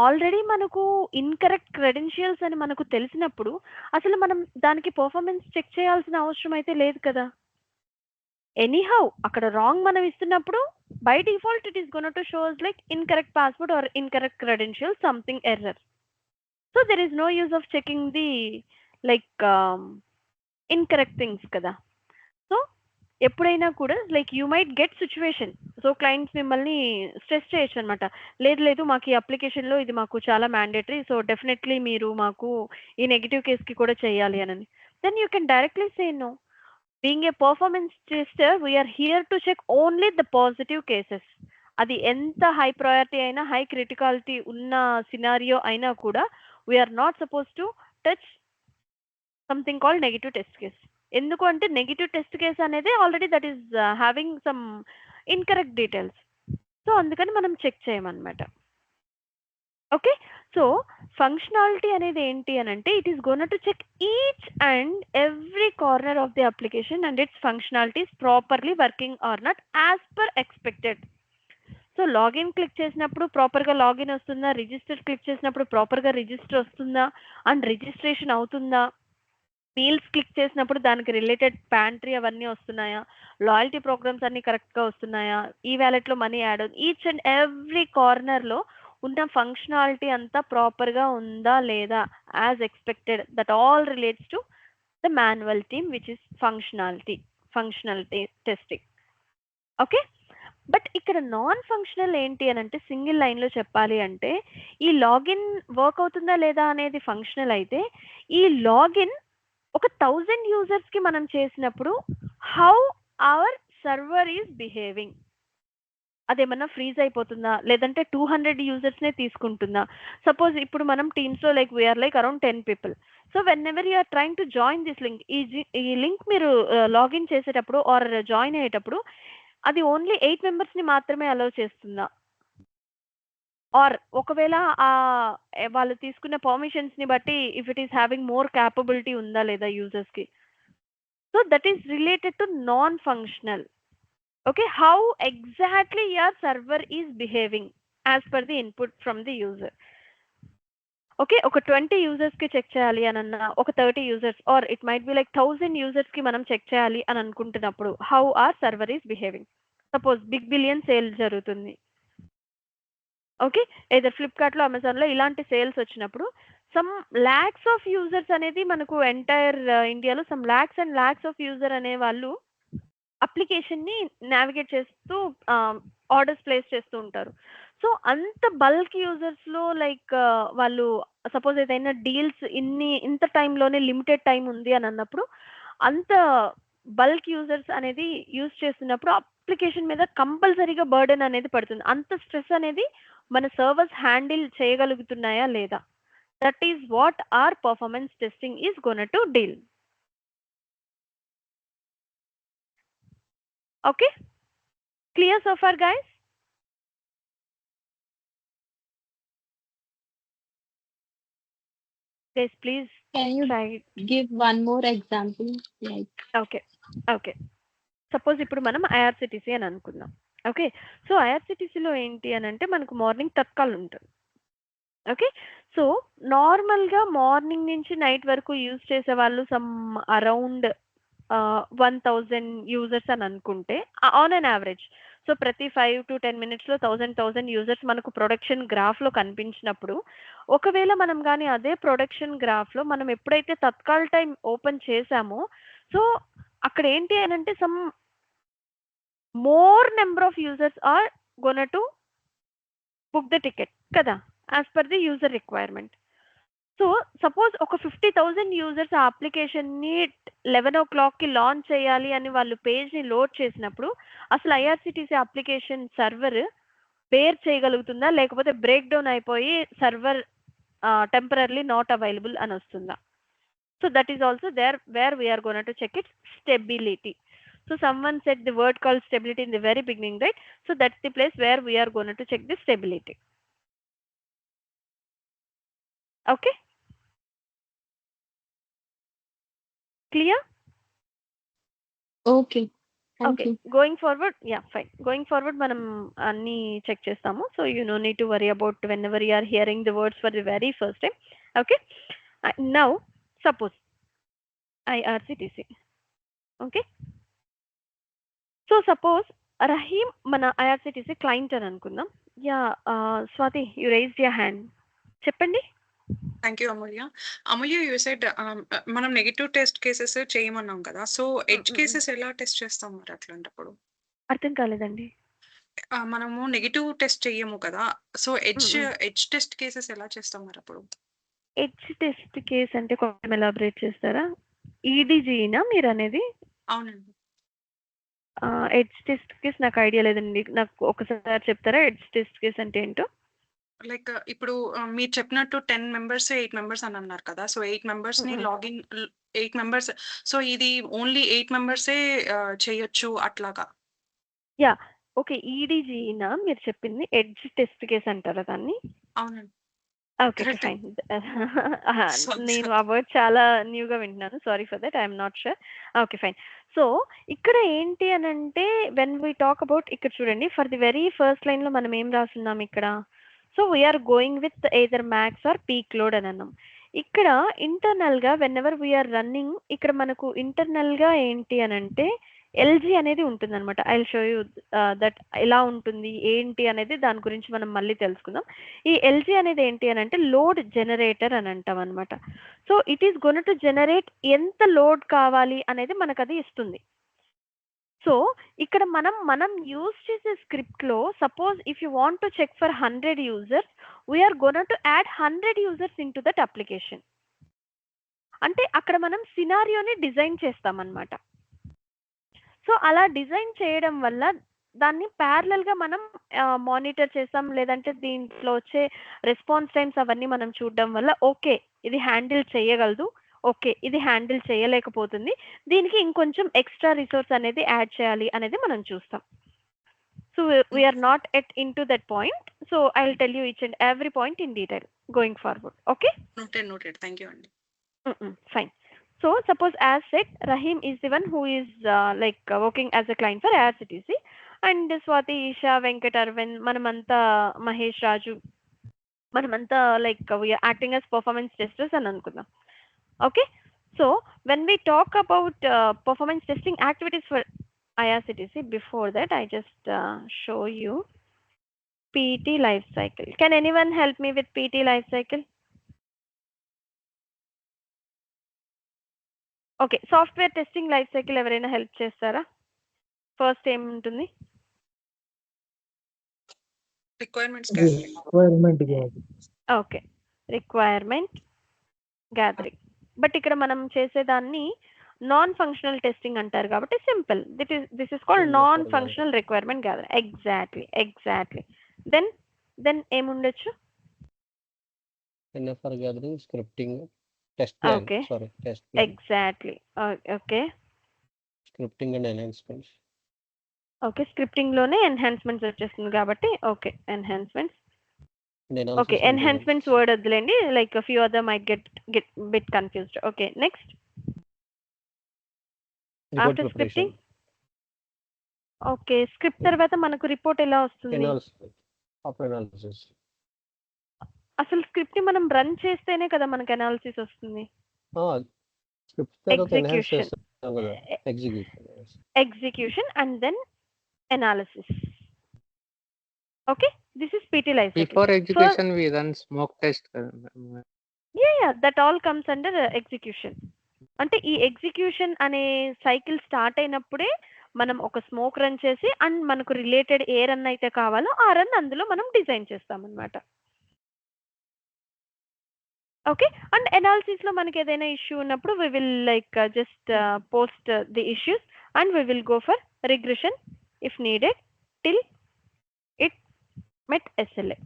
already మనకు incorrect credentials అని మనకు తెలిసినప్పుడు అసలు మనం దానికి పర్ఫార్మెన్స్ చెక్ చేయాల్సిన అవసరం అయితే లేదు కదా. ఎనీహౌ అక్కడ రాంగ్ మనం ఇస్తున్నప్పుడు by default it is gonna to shows like incorrect password or incorrect credential something error. So there is no use of checking the like incorrect things కదా. సో ఎప్పుడైనా కూడా like you might get situation. So clients మిమ్మల్ని stress చేయొచ్చు అనమాట. లేదు మాకు ఈ అప్లికేషన్లో ఇది మాకు చాలా మ్యాండేటరీ, సో డెఫినెట్లీ మీరు మాకు ఈ నెగిటివ్ కేస్కి కూడా చేయాలి అని. Then you can directly say no. Being a performance tester, we are here to check only the positive cases. అది ఎంత హై ప్రయారిటీ అయినా హై క్రిటికాలిటీ ఉన్న సినారియో అయినా కూడా we are not supposed to touch something called negative test case. ఎందుకు అంటే negative test case అనేది already that is having some incorrect details. So అందుకని మనం చెక్ చేయమన్నమాట. ఓకే. సో ఫంక్షనాలిటీ అనేది ఏంటి అని అంటే it is gonna to check each and every corner of the application and its functionalities properly working or not as per expected. So login click చేసినప్పుడు ప్రాపర్గా login వస్తుందా, రిజిస్టర్ క్లిక్ చేసినప్పుడు ప్రాపర్గా register వస్తుందా అండ్ రిజిస్ట్రేషన్ అవుతుందా, meals click చేసినప్పుడు దానికి related pantry అవన్నీ వస్తున్నాయా, లాయల్టీ ప్రోగ్రామ్స్ అన్ని కరెక్ట్గా వస్తున్నాయా, ఈ వ్యాలెట్లో మనీ యాడ్ అవుతుంది. ఈచ్ అండ్ ఎవ్రీ కార్నర్లో ఉన్న ఫంక్షనాలిటీ అంతా ప్రాపర్గా ఉందా లేదా as expected, that all relates to the manual team which is functional testing. Okay, but ఇక్కడ నాన్ ఫంక్షనల్ ఏంటి అని అంటే సింగిల్ లైన్లో చెప్పాలి అంటే ఈ లాగిన్ వర్క్ అవుతుందా లేదా అనేది ఫంక్షనల్ అయితే ఈ లాగిన్ ఒక 1000 యూజర్స్కి మనం చేసినప్పుడు how our server is behaving, అదేమన్నా ఫ్రీజ్ అయిపోతుందా లేదంటే 200 యూజర్స్నే తీసుకుంటుందా. సపోజ్ ఇప్పుడు మనం టీమ్స్లో like we're like around 10 people. So whenever you're trying to join this link, ఈ లింక్ మీరు లాగిన్ చేసేటప్పుడు ఆర్ జాయిన్ అయ్యేటప్పుడు అది ఓన్లీ 8 మెంబర్స్ని మాత్రమే అలౌ చేస్తుందా, ఆర్ ఒకవేళ వాళ్ళు తీసుకున్న పర్మిషన్స్ని బట్టి if it is having more capability ఉందా లేదా యూజర్స్కి. So that is related to non functional. Okay, how exactly your server is behaving as per the input from the user. Okay, ఒక 20 users కి చెక్ చేయాలి అని అన్న, ఒక 30 users or it might be like 1000 users కి మనం check చేయాలి అని అనుకుంటున్నప్పుడు how our server is behaving. Suppose big billion sale జరుగుతుంది. ఓకే, ఏదో ఫ్లిప్కార్ట్లో అమెజాన్లో ఇలాంటి సేల్స్ వచ్చినప్పుడు సమ్ ల్యాక్స్ ఆఫ్ యూజర్స్ అనేది మనకు ఎంటైర్ ఇండియాలో some lakhs and lakhs of user అనే వాళ్ళు అప్లికేషన్ని నావిగేట్ చేస్తూ ఆర్డర్స్ ప్లేస్ చేస్తూ ఉంటారు. సో అంత బల్క్ యూజర్స్లో లైక్ వాళ్ళు సపోజ్ ఏదైనా డీల్స్ ఇంత టైంలోనే లిమిటెడ్ టైం ఉంది అని అన్నప్పుడు అంత బల్క్ యూజర్స్ అనేది యూజ్ చేస్తున్నప్పుడు అప్లికేషన్ మీద కంపల్సరీగా బర్డెన్ అనేది పడుతుంది. అంత స్ట్రెస్ అనేది మన సర్వర్స్ హ్యాండిల్ చేయగలుగుతున్నాయా లేదా, that is what our performance testing is gonna to deal. Okay, clear so far guys? Guys please Can you try. give one more example? Like, Okay, suppose ఇప్పుడు మనం IRCTC అని అనుకుందాం. Okay, so ఐఆర్సిటీసీలో ఏంటి అని అంటే మనకు మార్నింగ్ తత్కాల్ ఉంటుంది. Okay, so నార్మల్గా మార్నింగ్ నుంచి నైట్ వరకు యూజ్ చేసే వాళ్ళు సమ్ అరౌండ్ 1000 యూజర్స్ అని అనుకుంటే ఆన్ అన్ యావరేజ్. సో ప్రతి 5 to 10 minutesలో 1000 యూజర్స్ మనకు ప్రొడక్షన్ గ్రాఫ్లో కనిపించినప్పుడు ఒకవేళ మనం కానీ అదే ప్రొడక్షన్ గ్రాఫ్లో మనం ఎప్పుడైతే తత్కాల్ టైం ఓపెన్ చేసామో సో అక్కడ ఏంటి అని అంటే some more number of users are gonna to book the ticket కదా as per the user requirement. So suppose ఒక 50,000 యూజర్స్ ఆ అప్లికేషన్ని 11 o'clockకి లాంచ్ చేయాలి అని వాళ్ళు పేజ్ని లోడ్ చేసినప్పుడు అసలు ఐఆర్సిటీసీ అప్లికేషన్ సర్వర్ బేర్ చేయగలుగుతుందా లేకపోతే బ్రేక్ డౌన్ అయిపోయి సర్వర్ టెంపరర్లీ నాట్ అవైలబుల్ అని వస్తుందా. So that is also there where we're gonna to check its stability. So someone said the word called stability in the very beginning, right? So that's the place where we are going to check the stability. Okay, clear? okay. Thank Okay, you. going forward, yeah, fine. Going forward, manam anni check chestamu. So you no need to worry about whenever you are hearing the words for the very first time. Okay, now suppose IRCTC. Okay, so suppose Rahim mana IRCTC client అని అనుకుందాం. Yeah, Swati, you raised your hand. చెప్పండి. Thank you Amulya. Amulya you said మనం negative test cases చేయమన్నాం కదా, so edge cases ఎలా test చేస్తాం మరి అట్లాంటప్పుడు? అర్థం కాలేదండి. మనము నెగిటివ్ టెస్ట్ చెయ్యము కదా, సో ఎడ్జ్ టెస్ట్ కేసెస్ ఎలా చేస్తాం మరి అప్పుడు? ఎడ్జ్ టెస్ట్ కేస్ అంటే కొంచెం ఎలాబరేట్ చేస్తారా? ఈడీజీనా మీరు అనేది? అవునండి. ఎడ్జ్ టెస్ట్ కేస్ నాకు ఐడియా లేదండి, నాకు ఒకసారి చెప్తారా ఎడ్జ్ టెస్ట్ కేస్ అంటే ఏంటో? లైక్ ఇప్పుడు మీరు చెప్పినట్టు 10 members 8 members అని అన్నారు కదా, సో 8 members ని లాగిన్ 8 members, సో ఇది ఓన్లీ 8 members చేయొచ్చు అట్లాగా? Yeah, okay. ఈడీజీనా మీరు చెప్పింది? ఎడ్జ్ టెస్ట్ కేస్ అంటారా దాన్ని? అవునండి. Okay, fine. నేను ఆ వర్డ్ చాలా న్యూగా వింటున్నాను, sorry for that, I'm not sure. Okay, fine. So ఇక్కడ ఏంటి అని అంటే వెన్ వీ టాక్ అబౌట్, ఇక్కడ చూడండి ఫర్ ది వెరీ ఫస్ట్ లైన్లో మనం ఏం రాస్తున్నాం ఇక్కడ, so we're going with either max or peak load అని అన్నాం. ఇక్కడ ఇంటర్నల్గా వెన్ ఎవర్ వీఆర్ రన్నింగ్, ఇక్కడ మనకు ఇంటర్నల్గా ఏంటి అని అంటే ఎల్జీ అనేది ఉంటుంది అనమాట. I will show you that ఎలా ఉంటుంది ఏంటి అనేది దాని గురించి మనం మళ్ళీ తెలుసుకుందాం. ఈ ఎల్జీ అనేది ఏంటి అని అంటే లోడ్ జనరేటర్ అని అంటాం అనమాట. So it is gonna to generate ఎంత లోడ్ కావాలి అనేది మనకు అది ఇస్తుంది. సో ఇక్కడ మనం యూజ్ చేసే స్క్రిప్ట్ లో suppose if you want to check for 100 users we're gonna to add 100 users into that application. అంటే అక్కడ మనం సినారియోని డిజైన్ చేస్తాం అనమాట. సో అలా డిజైన్ చేయడం వల్ల దాన్ని ప్యారలల్ గా మనం మానిటర్ చేస్తాం, లేదంటే దీంట్లో వచ్చే రెస్పాన్స్ టైమ్స్ అవన్నీ మనం చూడడం వల్ల ఓకే ఇది హ్యాండిల్ చేయగలదు, ఓకే ఇది హ్యాండిల్ చేయలేకపోతుంది, దీనికి ఇంకొంచెం ఎక్స్ట్రా రిసోర్స్ అనేది యాడ్ చేయాలి అనేది మనం చూస్తాం. So we're not at into that point. So I will tell you each and every point in detail going forward. Okay, noted. Thank you, Andy. Fine. So suppose as said, Rahim is the one who is working as a client for IRCTC, and Swati, Isha, Venkat, Arvind, Manamanta, Mahesh, Raju, Manamanta we are acting as performance testers and anukunnam. Okay, so when we talk about performance testing activities for IRCTC, before that I just show you PT life cycle. Can anyone help me with PT life cycle? Okay, software testing life cycle ఎవరైనా help చేస్తారా? First ఏముంటుంది? Requirements okay, requirement gathering. But ఇక్కడ మనం చేసేదాన్ని non functional testing అంటారు కాబట్టి simple. This is called non functional requirement gathering. Exactly. Then ఏముండొచ్చు? NFR gathering, scripting, test plan. Okay. Test plan. Exactly. Okay. Scripting and enhancements. Okay, scripting లోనే enhancements వచ్చేస్తుంది కాబట్టి okay enhancements. Okay, enhancements word వద్దులేండి, like few other might get bit confused. Okay, next after scripting. Okay, script తర్వాత మనకు report ఎలా వస్తుంది? అసలు script ని మనం రన్ చేస్తేనే కదా మనకు అనాలిసిస్ వస్తుంది. Execution and then analysis. Okay, this is PT life cycle. Before execution we run smoke test. Yeah, that all comes under execution. అంటే ఈ ఎగ్జిక్యూషన్ అనే సైకిల్ స్టార్ట్ అయినప్పుడే మనం ఒక స్మోక్ రన్ చేసి అండ్ మనకు రిలేటెడ్ ఏ రన్ అయితే కావాలో ఆ రన్ అందులో మనం డిజైన్ చేస్తాం అన్నమాట. ఓకే, అండ్ అనాలిసిస్ లో మనకి ఏదైనా ఇష్యూ ఉన్నప్పుడు we will just post the issues and we will go for regression if needed till it met SLA.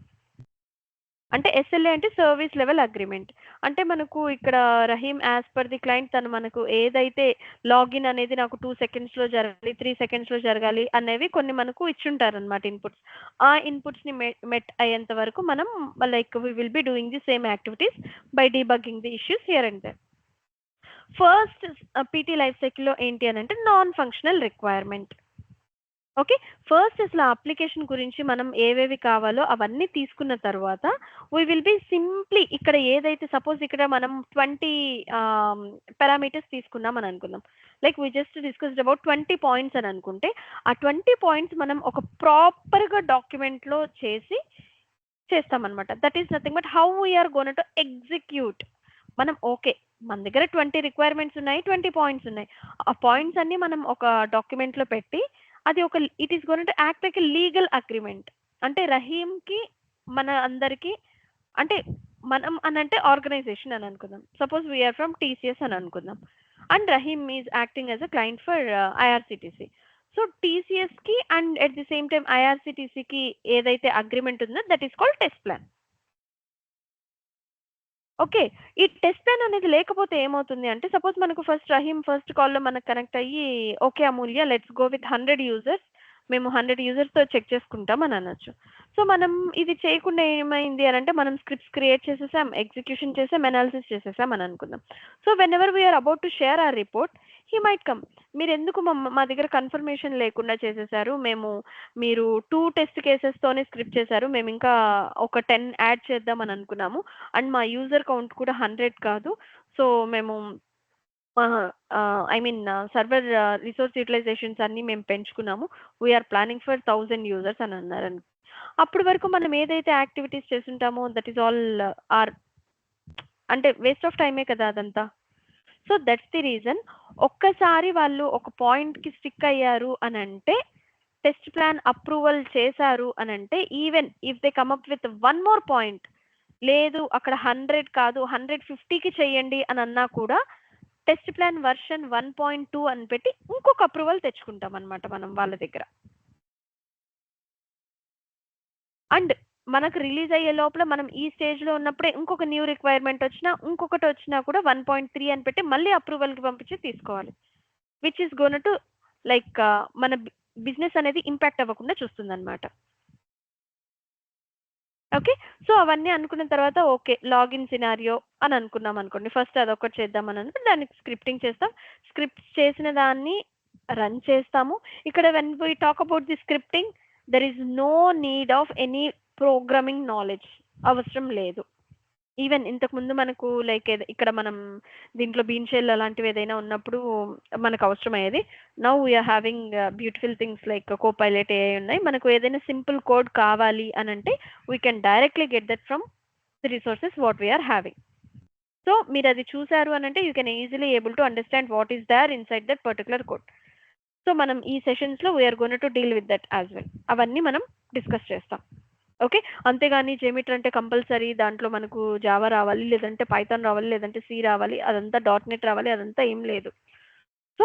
అంటే SLA అంటే సర్వీస్ లెవెల్ అగ్రిమెంట్. అంటే మనకు ఇక్కడ Rahim as per the client తను మనకు ఏదైతే లాగిన్ అనేది నాకు 2 seconds లో జరగాలి, 3 seconds లో జరగాలి అనేవి కొన్ని మనకు ఇచ్చుంటారు అనమాట ఇన్పుట్స్. ఆ ఇన్పుట్స్ ని మెట్ అయ్యేంత వరకు మనం we will be doing the same activities by debugging the issues here and there. First PT life cycle లో ఏంటి అని అంటే non functional requirement. Okay, first అసలు అప్లికేషన్ గురించి మనం ఏవేవి కావాలో అవన్నీ తీసుకున్న తర్వాత వీ విల్ బి సింప్లీ ఇక్కడ ఏదైతే సపోజ్ ఇక్కడ మనం 20 పారామీటర్స్ తీసుకున్నాం అని అనుకుందాం. Like we just discussed about 20 points అని అనుకుంటే ఆ 20 పాయింట్స్ మనం ఒక ప్రాపర్గా డాక్యుమెంట్లో చేస్తామన్నమాట. That is nothing but how we're gonna to execute. మనం ఓకే మన దగ్గర 20 రిక్వైర్మెంట్స్ ఉన్నాయి, 20 పాయింట్స్ ఉన్నాయి. ఆ పాయింట్స్ అన్ని మనం ఒక డాక్యుమెంట్లో పెట్టి అది ఒక it is going to act like a legal agreement. అంటే రహీమ్కి మన అందరికి అంటే మనం అని అంటే ఆర్గనైజేషన్ అని అనుకుందాం. సపోజ్ వీఆర్ ఫ్రమ్ TCS అని అనుకుందాం and Rahim is acting as a client for IRCTC. So TCSకి and at the same time IRCTCకి ఏదైతే అగ్రిమెంట్ ఉందో that is called test plan. Okay, ఈ టెస్ట్ ప్లాన్ అనేది లేకపోతే ఏమవుతుంది అంటే సపోజ్ మనకు రహీమ్ ఫస్ట్ కాల్లో మనకు కనెక్ట్ అయ్యి okay Amulya let's go with 100 users, మేము 100 యూజర్స్తో చెక్ చేసుకుంటాం అని అనొచ్చు. సో మనం ఇది చేయకుండా ఏమైంది అని అంటే మనం స్క్రిప్ట్స్ క్రియేట్ చేసేసాం, ఎగ్జిక్యూషన్ చేసాం, అనాలిసిస్ చేసేసాం అని అనుకుందాం. So whenever we're about to share or report he might come, మీరు ఎందుకు మా దగ్గర కన్ఫర్మేషన్ లేకుండా చేసేసారు, మీరు 2 టెస్ట్ కేసెస్తోనే స్క్రిప్ట్ చేశారు, మేము ఇంకా ఒక 10 యాడ్ చేద్దాం అని అనుకున్నాము అండ్ మా యూజర్ కౌంట్ కూడా 100 కాదు, సో మేము I mean server resource utilisations అన్ని మేము పెంచుకున్నాము. వీఆర్ ప్లానింగ్ ఫర్ 1000 యూజర్స్ అని అన్నారు. అప్పటి వరకు మనం ఏదైతే యాక్టివిటీస్ చేస్తుంటామో దట్ ఈస్ ఆల్ ఆర్ అంటే వేస్ట్ ఆఫ్ టైమే కదా అదంతా. So that's the reason. ఒక్కసారి వాళ్ళు ఒక పాయింట్కి స్టిక్ అయ్యారు అని అంటే, టెస్ట్ ప్లాన్ అప్రూవల్ చేశారు అని అంటే, even if they come up with one more point, లేదు అక్కడ 100 కాదు 150కి చెయ్యండి అని అన్నా కూడా టెస్ట్ ప్లాన్ వర్షన్ 1.2 అని పెట్టి ఇంకొక అప్రూవల్ తెచ్చుకుంటాం అనమాట మనం వాళ్ళ దగ్గర. అండ్ మనకు రిలీజ్ అయ్యే లోపల మనం ఈ స్టేజ్లో ఉన్నప్పుడే ఇంకొక న్యూ రిక్వైర్మెంట్ వచ్చినా ఇంకొకటి వచ్చినా కూడా 1.3 అని పెట్టి మళ్ళీ అప్రూవల్కి పంపించి తీసుకోవాలి, which is gonna to like మన బిజినెస్ అనేది ఇంపాక్ట్ అవ్వకుండా చూస్తుంది అనమాట. ఓకే, సో అవన్నీ అనుకున్న తర్వాత ఓకే లాగిన్ సినారియో అని అనుకున్నాం అనుకోండి. ఫస్ట్ అదొకటి చేద్దాం అని అనుకుంటే దానికి స్క్రిప్టింగ్ చేస్తాం. స్క్రిప్ట్ చేసిన దాన్ని రన్ చేస్తాము. ఇక్కడ when we talk about the scripting there is no need of any programming knowledge, అవసరం లేదు. ఈవెన్ ఇంతకుముందు మనకు లైక్ ఇక్కడ మనం దీంట్లో బీన్ షెల్ అలాంటివి ఏదైనా ఉన్నప్పుడు మనకు అవసరం అయ్యేది. Now we're having beautiful things like Copilot AI ఉన్నాయి. మనకు ఏదైనా సింపుల్ కోడ్ కావాలి అని అంటే we can directly get that from the resources what we're having. So మీరు అది చూసారు అని అంటే you can easily able to understand what is there inside that particular code. So మనం ఈ సెషన్స్లో we're gonna to deal with that as well. అవన్నీ మనం డిస్కస్ చేస్తాం. ఓకే, అంతేగాని జేమీటర్ అంటే కంపల్సరీ దాంట్లో మనకు జావా రావాలి, లేదంటే పైథాన్ రావాలి, లేదంటే సి రావాలి, అదంతా .NET రావాలి, అదంతా ఏం లేదు. So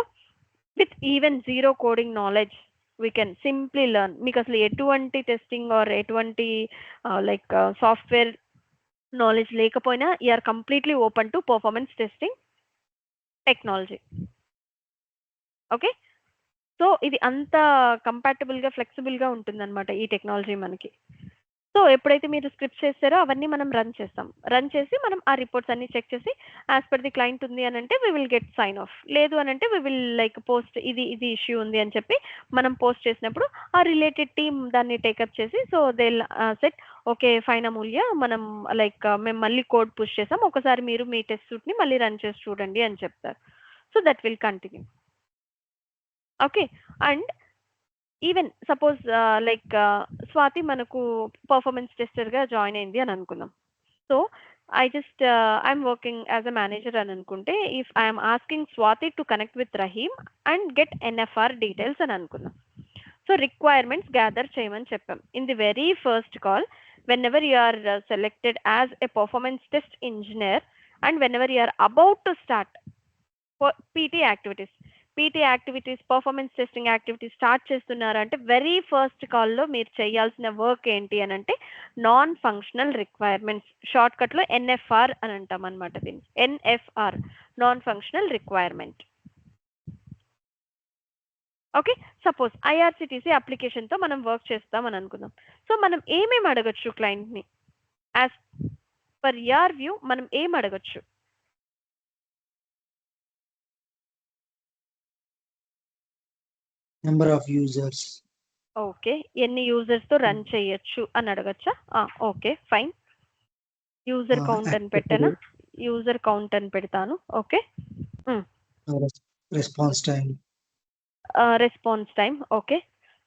with even zero coding knowledge we can simply learn. మీకు అసలు ఎటువంటి టెస్టింగ్ ఆర్ ఎటువంటి లైక్ సాఫ్ట్వేర్ నాలెడ్జ్ లేకపోయినా you're completely open to performance testing technology. Okay, so ఇది అంత కంపాటబుల్గా ఫ్లెక్సిబుల్గా ఉంటుందన్నమాట ఈ టెక్నాలజీ మనకి. సో ఎప్పుడైతే మీరు స్క్రిప్ట్ చేస్తారో అవన్నీ మనం రన్ చేస్తాం. రన్ చేసి మనం ఆ రిపోర్ట్స్ అన్ని చెక్ చేసి యాజ్ పర్ ది క్లయింట్ ఉంది అని అంటే we will get sign off. లేదు అని అంటే వీ విల్ లైక్ పోస్ట్ ఇది ఇష్యూ ఉంది అని చెప్పి మనం పోస్ట్ చేసినప్పుడు ఆ రిలేటెడ్ టీమ్ దాన్ని టేకప్ చేసి so they set okay fine Amulya మనం లైక్ మేము మళ్ళీ కోడ్ పుష్ చేసాం, ఒకసారి మీరు మీ టెస్ట్ సూట్ని మళ్ళీ రన్ చేసి చూడండి అని చెప్తారు. So that will continue. Okay, and even suppose like Swathi మనకు పర్ఫార్మెన్స్ టెస్టర్గా జాయిన్ అయింది అని అనుకుందాం. So I'm working as a manager అని అనుకుంటే if I'm asking Swathi to connect with Rahim and get NFR details అని అనుకుందాం. సో రిక్వైర్మెంట్స్ గ్యాదర్ చేయమని చెప్పాం. In the very first call whenever you are selected as a performance test engineer and whenever you are about to start PT activities performance testing activities start చేస్తున్నారంటే very first కాల్లో మీరు చేయాల్సిన work ఏంటి అని అంటే non functional requirements, short కట్లో NFR అని అంటాం అనమాట. దీన్ని NFR non functional requirement. Okay, suppose IRCTC అప్లికేషన్తో మనం వర్క్ చేస్తామని అనుకుందాం. సో మనం ఏమేమి అడగచ్చు క్లయింట్ని? యాజ్ పర్ యువర్ వ్యూ మనం ఏం అడగచ్చు? Number of users. ఓకే, ఎన్ని యూజర్స్తో రన్ చేయొచ్చు అని అడగచ్చా? Okay fine. యూజర్ కౌంట్ అని పెట్టానా? యూజర్ కౌంట్ అని పెడతాను. Okay, response time. Okay,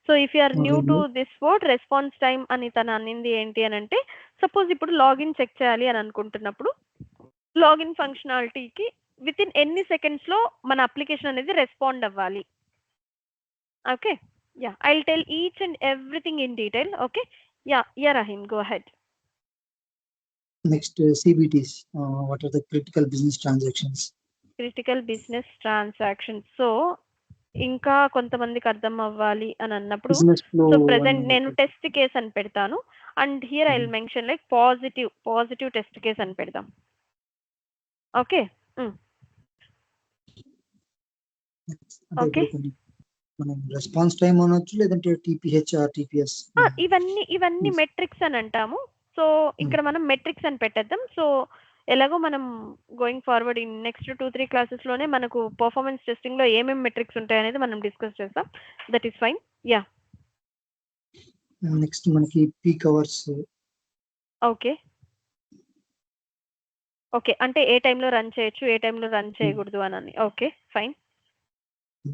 so if you are new to this word response time అని తను అనింది ఏంటి అని అంటే సపోజ్ ఇప్పుడు లాగిన్ చెక్ చేయాలి అని అనుకుంటున్నప్పుడు లాగిన్ ఫంక్షనాలిటీకి విత్ ఇన్ ఎన్ని సెకండ్స్లో మన అప్లికేషన్ అనేది రెస్పాండ్ అవ్వాలి. Okay, yeah, I'll tell each and everything in detail. Okay, yeah Rahim, go ahead. Next, CBTs, what are the critical business transactions? So ఇంకా కొంతమందికి అర్థం అవ్వాలి అని అన్నప్పుడు సో ప్రెసెంట్ నేను టెస్ట్ కేస్ అని పెడతాను and here I will mention like positive test case అని పెడతాం. ఓకే ఓకే, మనం రెస్పాన్స్ టైం అనొచ్చు, లేదంటే TPH ఆర్ TPS. ఇవన్నీ మెట్రిక్స్ అని అంటాము. సో ఇక్కడ మనం మెట్రిక్స్ అని పెట్టేద్దాం. సో ఎలాగో మనం గోయింగ్ ఫార్వర్డ్ ఇన్ నెక్స్ట్ 2-3 క్లాసెస్లోనే మనకు పర్ఫార్మెన్స్ టెస్టింగ్లో ఏమేమి మెట్రిక్స్ ఉంటాయి అనేది మనం డిస్కస్ చేస్తాం. That is fine. Yeah, next మనకి పీక్ అవర్స్. Okay, okay. అంటే ఏ టైంలో రన్ చేయొచ్చు, ఏ టైంలో రన్ చేయకూడదు అని. Okay. Fine.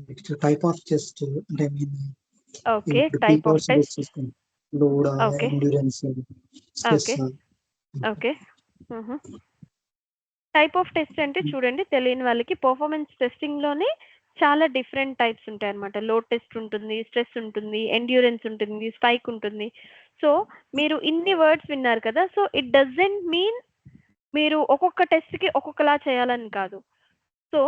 Next type of test అంటే ఐ మీన్ ఓకే. ఇప్పుడు type of keywords base test. చేసుకుని load, okay. Endurance, stress. Okay. Okay. Type of test అంటే చూడండి, తెలియని వాళ్ళకి పర్ఫార్మెన్స్ టెస్టింగ్‌లోనే చాలా డిఫరెంట్ టైప్స్ ఉంటాయన్నమాట. లోడ్ టెస్ట్ ఉంటుంది, స్ట్రెస్ ఉంటుంది, ఎండ్యూరెన్స్ ఉంటుంది, స్పైక్ ఉంటుంది. సో, మీరు ఇన్ని వర్డ్స్ విన్నారు కదా! సో, ఇట్ డజంట్ మీన్ మీరు ఒక్కొక్క టెస్ట్‌కి ఒక్కొక్కలా చేయాలని కాదు. సో,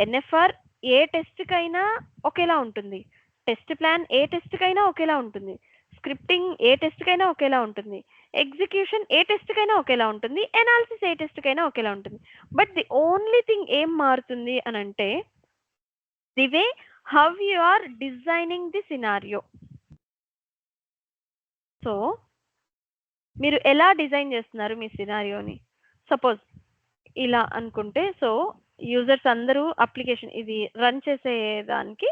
ఎన్ఎఫ్ఆర్ ఏ టెస్ట్‌కైనా ఒకేలా ఉంటుంది. టెస్ట్ ప్లాన్ ఏ టెస్ట్‌కైనా ఒకేలా ఉంటుంది. స్క్రిప్టింగ్ ఏ టెస్ట్‌కైనా ఒకేలా ఉంటుంది. ఎగ్జిక్యూషన్ ఏ టెస్ట్‌కైనా ఒకేలా ఉంటుంది. ఎనాలిసిస్ ఏ టెస్ట్‌కైనా ఒకేలా ఉంటుంది. బట్ ది ఓన్లీ థింగ్ ఏం మారుతుంది అనంటే, the way how you are designing the scenario. So, మీరు ఎలా డిజైన్ చేస్తున్నారు మీ సినారియోని? సపోజ్ ఇలా అనుకుంటే, సో యూజర్స్ అందరూ అప్లికేషన్ ఇది రన్ చేసేదానికి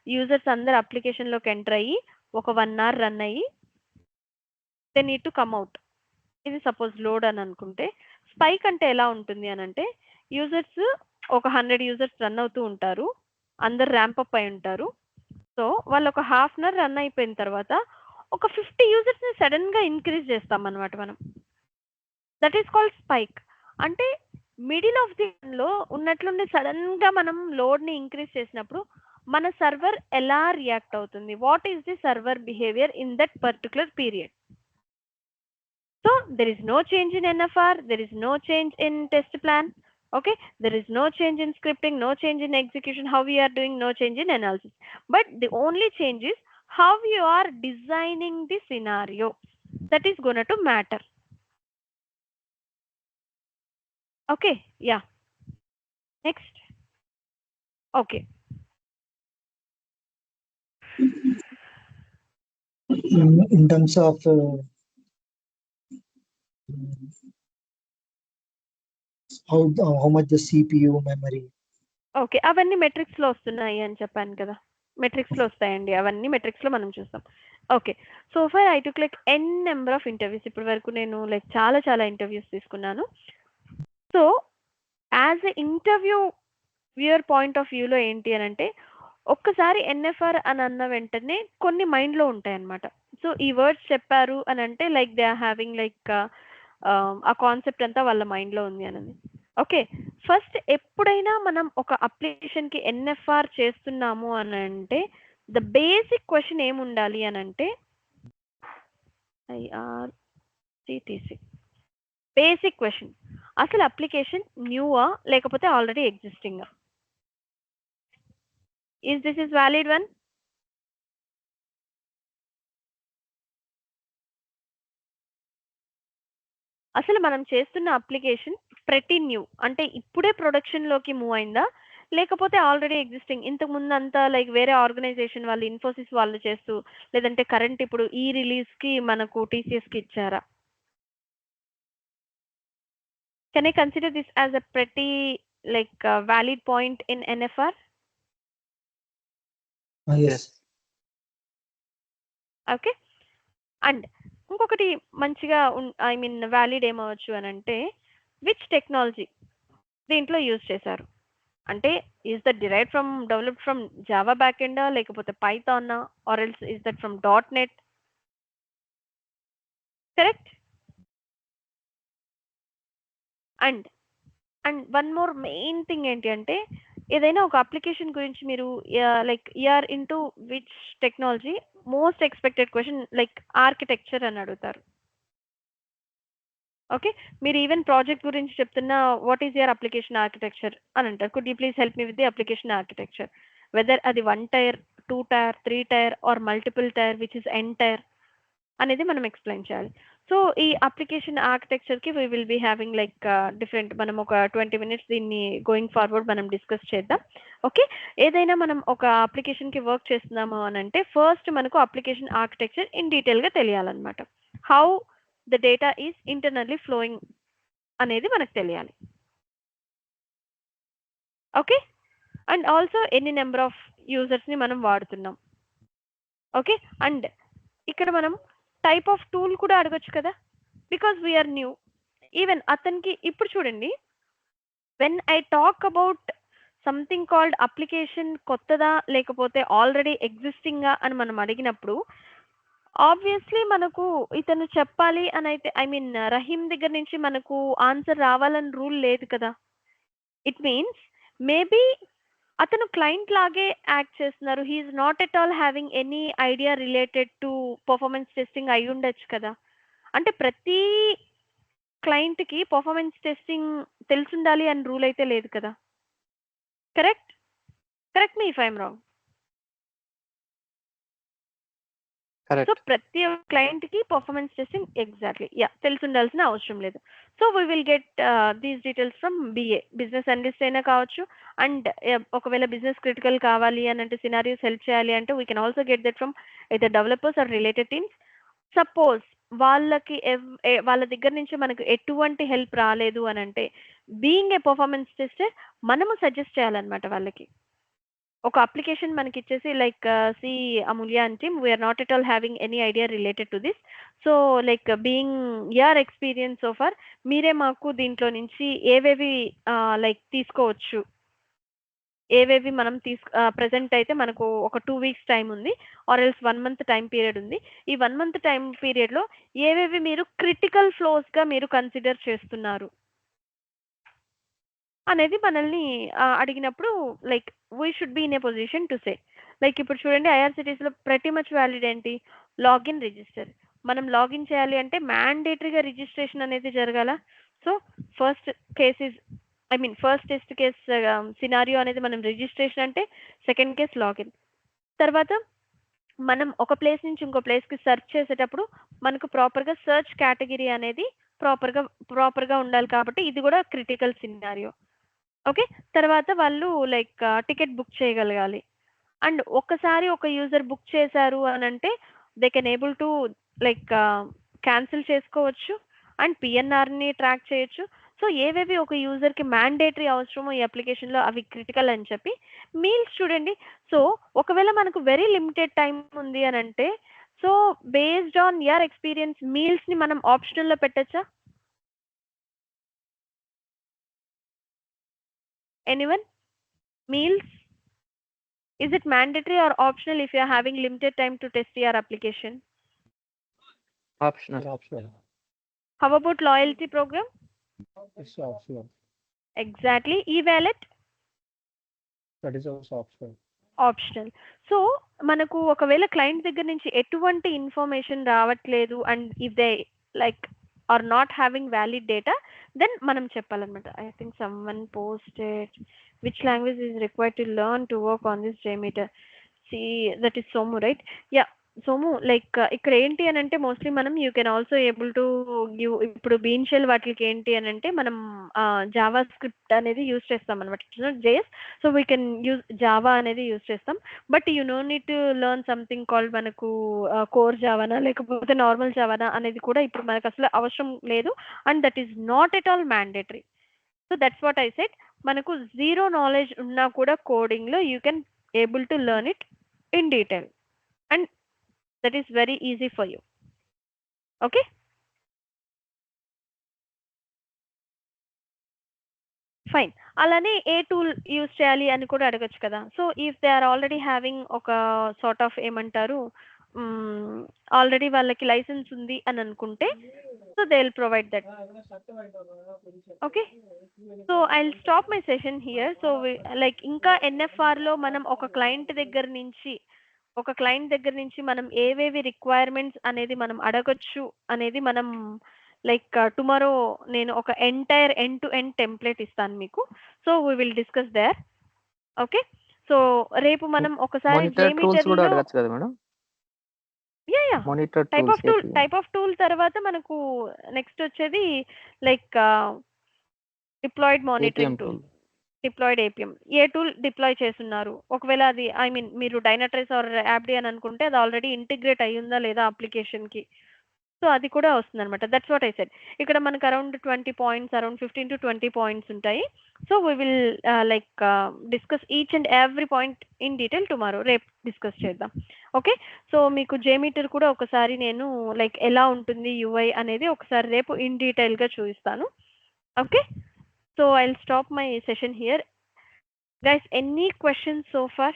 యూజర్స్ అందరూ అప్లికేషన్‌లోకి ఎంటర్ అయ్యి ఒక 1 అవర్ రన్ అయ్యి they need to come out. ఇది సపోజ్ లోడ్ అని అనుకుంటే, స్పైక్ అంటే ఎలా ఉంటుంది అనంటే, యూజర్స్ ఒక 100 యూజర్స్ రన్ అవుతూ ఉంటారు. అందరూ ర్యాంప్ అప్ అయి ఉంటారు. సో, వాళ్ళు ఒక హాఫ్ అన్ అవర్ రన్ అయిపోయిన తర్వాత ఒక 50 యూజర్స్‌ని సడెన్‌గా ఇంక్రీజ్ చేస్తామన్నమాట మనం. That is called spike. అంటే మిడిల్ ఆఫ్ ది లో ఉన్నట్లుండి సడన్‌గా మనం లోడ్‌ని ఇంక్రీజ్ చేసినప్పుడు మన సర్వర్ ఎలా రియాక్ట్ అవుతుంది? What is the server behaviour in that particular period? So, there is no change in NFR, there is no change in test plan. Okay, there is no change in scripting, no change in execution, how we are doing, no change in analysis. But the only change is how you are designing the scenario. That is going to matter. Okay, yeah. Next. Okay. In terms of how much the CPU memory. Okay. అవన్నీ మెట్రిక్స్‌లో వస్తున్నాయి అని చెప్పాను కదా! మెట్రిక్స్‌లో వస్తాయండి. అవన్నీ మెట్రిక్స్‌లో మనం చూస్తాం. Okay. So far I took like n number of interviews. ఇప్పటి వరకు నేను లైక్ చాలా ఇంటర్వ్యూస్ తీసుకున్నాను. So, as a interview viewer point of వ్యూలో ఏంటి అనంటే, ఒక్కసారి ఎన్ఎఫ్ఆర్ అని అన్న వెంటనే కొన్ని మైండ్‌లో ఉంటాయన్నమాట. సో, ఈ వర్డ్స్ చెప్పారు అనంటే like they are having like ఆ కాన్సెప్ట్ అంతా వాళ్ళ మైండ్‌లో ఉంది అనేది. ఓకే. ఫస్ట్ ఎప్పుడైనా మనం ఒక అప్లికేషన్‌కి ఎన్ఎఫ్ఆర్ చేస్తున్నాము అనంటే, ద బేసిక్ క్వెషన్ ఏముండాలి అనంటే ఐఆర్‌సిటిసి. Basic question. అసలు అప్లికేషన్ న్యూవా? లేకపోతే ఆల్రెడీ ఎగ్జిస్టింగా? Is this is valid one? అసలు మనం చేస్తున్న అప్లికేషన్ ప్రెటీ న్యూ. అంటే ఇప్పుడే ప్రొడక్షన్‌లోకి మూవ్ అయిందా? లేకపోతే ఆల్రెడీ ఎగ్జిస్టింగ్ ఇంతకు ముందంతా లైక్ వేరే ఆర్గనైజేషన్ వాళ్ళు, ఇన్ఫోసిస్ వాళ్ళు చేస్తూ, లేదంటే కరెంట్ ఇప్పుడు ఈ రిలీజ్‌కి మనకు టీసీఎస్‌కి ఇచ్చారా? Can I consider this as a pretty like valid point in NFR? Yes. Okay. And ఇంకొకటి మంచిగా ఐ మీన్ వాలిడ్ ఏమవ్వచ్చు అనంటే, విచ్ టెక్నాలజీ దీంట్లో యూజ్ చేశారు? అంటే is that derived from developed from Java బ్యాకెండా? లేకపోతే పైథానా? Or else is that from .NET? Correct? And one more main thing ఏంటి అంటే, ఏదైనా ఒక అప్లికేషన్ గురించి మీరు like you're into which technology? Most expected question like architecture అని అడుగుతారు. ఓకే. మీరు ఈవెన్ ప్రాజెక్ట్ గురించి చెప్తున్నా, what is your application architecture అని అంటారు. Could you please help me with the application architecture? Whether అది 1 tyre, 2 tier, 3 tier or multiple tier which is N tier అనేది మనం ఎక్స్‌ప్లెయిన్ చేయాలి. సో, ఈ అప్లికేషన్ ఆర్కిటెక్చర్‌కి we will be having like different మనం ఒక 20 మినిట్స్ దీన్ని గోయింగ్ ఫార్వర్డ్ మనం డిస్కస్ చేద్దాం. ఓకే. ఏదైనా మనం ఒక అప్లికేషన్‌కి వర్క్ చేస్తున్నాము అనంటే, ఫస్ట్ మనకు అప్లికేషన్ ఆర్కిటెక్చర్ ఇన్ డీటెయిల్‌గా తెలియాలన్నమాట. How the data is internally flowing అనేది మనకు తెలియాలి. ఓకే. అండ్ ఆల్సో ఎన్ని నంబర్ ఆఫ్ యూజర్స్‌ని మనం వాడుతున్నాం. ఓకే. అండ్ ఇక్కడ మనం టైప్ ఆఫ్ టూల్ కూడా అడగొచ్చు కదా! Because we are new. Even అతనికి ఇప్పుడు చూడండి, when I talk about something called application కొత్తదా లేకపోతే ఆల్రెడీ ఎగ్జిస్టింగా అని మనం అడిగినప్పుడు ఆబ్వియస్లీ మనకు ఇతను చెప్పాలి అని అయితే ఐ మీన్ రహీం దగ్గర నుంచి మనకు ఆన్సర్ రావాలని రూల్ లేదు కదా. ఇట్ మీన్స్ మేబీ అతను క్లయింట్ లాగే యాక్ట్ చేస్తున్నారు. He's not at all having any idea related to performance testing అయి ఉండొచ్చు కదా. అంటే ప్రతి క్లయింట్కి పర్ఫార్మెన్స్ టెస్టింగ్ తెలుసుండాలి అని రూల్ అయితే లేదు కదా. Correct correct me if I'm wrong. So correct. ప్రతి క్లయింట్ కి పర్ఫార్మెన్స్ టెస్టింగ్ ఎగ్జాక్ట్లీ తెలిసి ఉండాల్సిన అవసరం లేదు. So we will get these details from BA. Business analyst అయినా కావచ్చు, అండ్ ఒకవేళ బిజినెస్ క్రిటికల్ కావాలి అని అంటే సినారియోస్ హెల్ప్ చేయాలి అంటే we can also get that from either developers or related teams. Suppose వాళ్ళకి వాళ్ళ దగ్గర నుంచి మనకు ఎటువంటి హెల్ప్ రాలేదు అని అంటే బీయింగ్ ఏ పర్ఫార్మెన్స్ టెస్టర్ మనము సజెస్ట్ చేయాలన్నమాట వాళ్ళకి. ఒక అప్లికేషన్ మనకి ఇచ్చేసి like see Amulya and team we're not at all having any idea related to this. So like being your experience so far మీరే మాకు దీంట్లో నుంచి ఏవేవి లైక్ తీసుకోవచ్చు, ఏవేవి మనం ప్రెసెంట్ అయితే మనకు ఒక 2 weeks టైం ఉంది or else 1 month time period ఉంది. ఈ 1 month టైం పీరియడ్లో ఏవేవి మీరు క్రిటికల్ ఫ్లోస్గా మీరు కన్సిడర్ చేస్తున్నారు అనేది మనల్ని అడిగినప్పుడు like we should be in a position to say. Like ఇప్పుడు చూడండి ఐఆర్సిటీస్లో ప్రతి మచ్ వ్యాలిడ్ ఏంటి, లాగిన్ రిజిస్టర్. మనం లాగిన్ చేయాలి అంటే మ్యాండేటరీగా రిజిస్ట్రేషన్ అనేది జరగాల. So first cases I mean first test case scenario అనేది మనం రిజిస్ట్రేషన్ అంటే, సెకండ్ కేస్ లాగిన్. తర్వాత మనం ఒక ప్లేస్ నుంచి ఇంకో ప్లేస్కి సెర్చ్ చేసేటప్పుడు మనకు ప్రాపర్గా సెర్చ్ కేటగిరీ అనేది ప్రాపర్గా ఉండాలి కాబట్టి ఇది కూడా క్రిటికల్ సినారియో. ఓకే, తర్వాత వాళ్ళు లైక్ టికెట్ బుక్ చేయగలగాలి. అండ్ ఒక్కసారి ఒక యూజర్ బుక్ చేశారు అని అంటే they can able to like cancel చేసుకోవచ్చు అండ్ పిఎన్ఆర్ని ట్రాక్ చేయొచ్చు. సో ఏవేవి ఒక యూజర్కి మ్యాండేటరీ అవసరమో ఈ అప్లికేషన్లో అవి క్రిటికల్ అని చెప్పి మీల్స్ చూడండి. సో ఒకవేళ మనకు వెరీ లిమిటెడ్ టైం ఉంది అని అంటే so based on your experience మీల్స్ని మనం ఆప్షనల్లో పెట్టచ్చా? Anyone? Meals? Is it mandatory or optional if you are having limited time to test your application? Optional. Optional. How about loyalty program? It's optional. Exactly. E-wallet? That is also optional. Optional. So మనకు ఒకవేళ client దగ్గర నుంచి ఎటువంటి information రావట్లేదు and if they like are not having valid data then మనం చెప్పాలన్నమాట. I think some one posted which language is required to learn to work on this JMeter. See that is Somu right? Yeah Somu, like ఇక్కడ ఏంటి అని అంటే mostly మనం you can also able to give. ఇప్పుడు BeanShell వాటికి ఏంటి అని అంటే మనం జావా స్క్రిప్ట్ అనేది యూజ్ చేస్తాం అనమాట. It's not JS. So we can use Java అనేది యూజ్ చేస్తాం. But you know need to learn something called మనకు కోర్ జావానా లేకపోతే నార్మల్ జావానా అనేది కూడా ఇప్పుడు మనకు అసలు అవసరం లేదు and that is not at all mandatory. So that's what I said. మనకు జీరో నాలెడ్జ్ ఉన్నా కూడా కోడింగ్లో you can able to learn it in detail and that is very easy for you. Okay, fine. అలానే ఏ tool use చేయాలి అని కూడా అడగచ్చు కదా. So if they are already having ఒక సార్ట్ ఆఫ్ ఏమంటారు ఆల్రెడీ వాళ్ళకి లైసెన్స్ ఉంది అని అనుకుంటే so they will provide that. Okay, so I will stop my session here. So like ఇంకా NFRలో మనం ఒక క్లయింట్ దగ్గర నుంచి మనం ఏవేవి రిక్వైర్మెంట్స్ అనేది మనం అడగొచ్చు అనేది మనం లైక్ టుమారో నేను ఒక entire end to end template ఇస్తాను మీకు. So we will discuss there. Okay, so రేపు మనం ఒకసారి మానిటర్ టూల్స్ కూడా అడగచ్చు కదా madam? Yeah monitor type of tool తర్వాత మనకు నెక్స్ట్ వచ్చేది like deployed monitoring tool, deployed APM. ఏ టూల్ డిప్లాయ్ చేస్తున్నారు, ఒకవేళ అది ఐ మీన్ మీరు డైనాట్రేస్ ఆర్ యాప్డి అని అనుకుంటే అది ఆల్రెడీ ఇంటిగ్రేట్ అయ్యిందా లేదా అప్లికేషన్కి. సో అది కూడా వస్తుంది అనమాట. That's what I said. ఇక్కడ మనకు around 20 points, around 15 to 20 points ఉంటాయి. So we will like discuss each and every point in detail tomorrow. రేపు డిస్కస్ చేద్దాం. ఓకే, సో మీకు JMeter కూడా ఒకసారి నేను లైక్ ఎలా ఉంటుంది UI అనేది ఒకసారి రేపు ఇన్ డీటెయిల్గా చూపిస్తాను. Okay, So I'll stop my session here. Guys, any questions so far?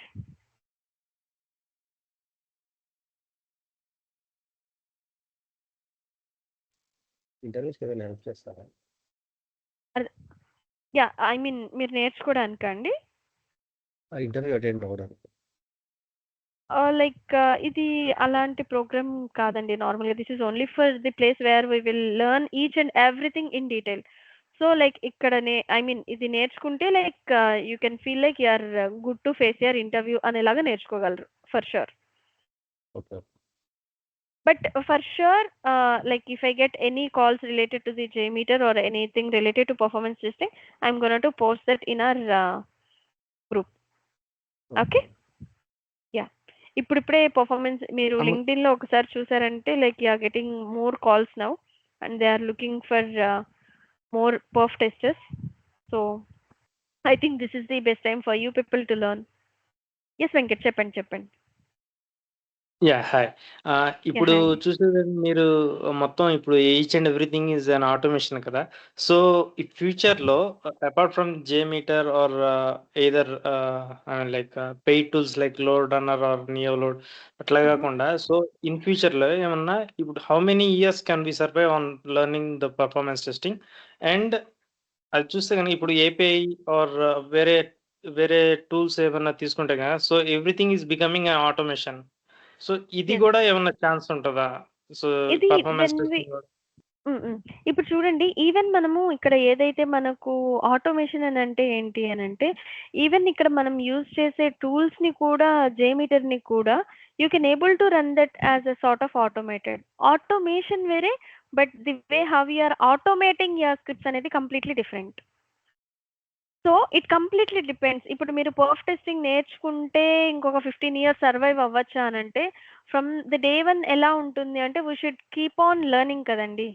ఇంటర్వ్యూస్కి ఏదైనా హెల్ప్ చేస్తారా? యా, ఐ మీన్ మీరు నేర్చుకోవడానికి అండి. ఇంటర్వ్యూ అటెండ్ అవ్వడానికి. లైక్ ఇది అలాంటి ప్రోగ్రామ్ కాదండి. నార్మల్గా this is only for the place where we will learn each and everything in detail. So like ఇక్కడ ఐ మీన్ ఇది నేర్చుకుంటే like you can feel like you are good to face your interview అనేలాగా నేర్చుకోగలరు for sure. Okay. But for sure, like if I get any calls related to the JMeter or anything related to performance testing, I'm going to post that in our group. Okay? Yeah. ఇప్పుడిప్పుడే performance మీరు LinkedIn లో ఒకసారి చూసారంటే like you are getting more calls now and they are looking for more perf testers. So I think this is the best time for you people to learn. Yes Venkat, చెప్పండి. Yeah hi. ఇప్పుడు చూసేది మీరు మొత్తం ఇప్పుడు each and everything is on automation కదా. సో ఈ ఫ్యూచర్లో apart from JMeter or either like paid tools like LoadRunner are neo load అట్లా కాకుండా సో ఇన్ ఫ్యూచర్లో ఏమన్నా ఇప్పుడు how many years can be survive on learning the performance testing? And అది చూస్తే కనుక ఇప్పుడు ఏపీఐ ఆర్ వేరే వేరే టూల్స్ ఏమన్నా తీసుకుంటే కనుక so everything is becoming automation. So ఇది కూడా ఏమన్నా ఛాన్స్ ఉంటుందా? సో ఇది పర్ఫార్మెన్స్ when we టెస్టింగ్ ఇప్పుడు చూడండి, ఈవెన్ మనము ఇక్కడ ఏదైతే మనకు ఆటోమేషన్ అని అంటే ఏంటి అని అంటే ఈవెన్ ఇక్కడ మనం యూజ్ చేసే టూల్స్ ని కూడా జేమీటర్ ని కూడా you can able to run that as a sort of automated. Automation వేరే, but the way how you're automating your scripts అనేది completely different. So it completely depends. ఇప్పుడు మీరు పర్ఫ్ టెస్టింగ్ నేర్చుకుంటే ఇంకొక 15 years సర్వైవ్ అవ్వచ్చా అని అంటే ఫ్రమ్ ది డే వన్ ఎలా ఉంటుంది అంటే we should keep on learning కదండి.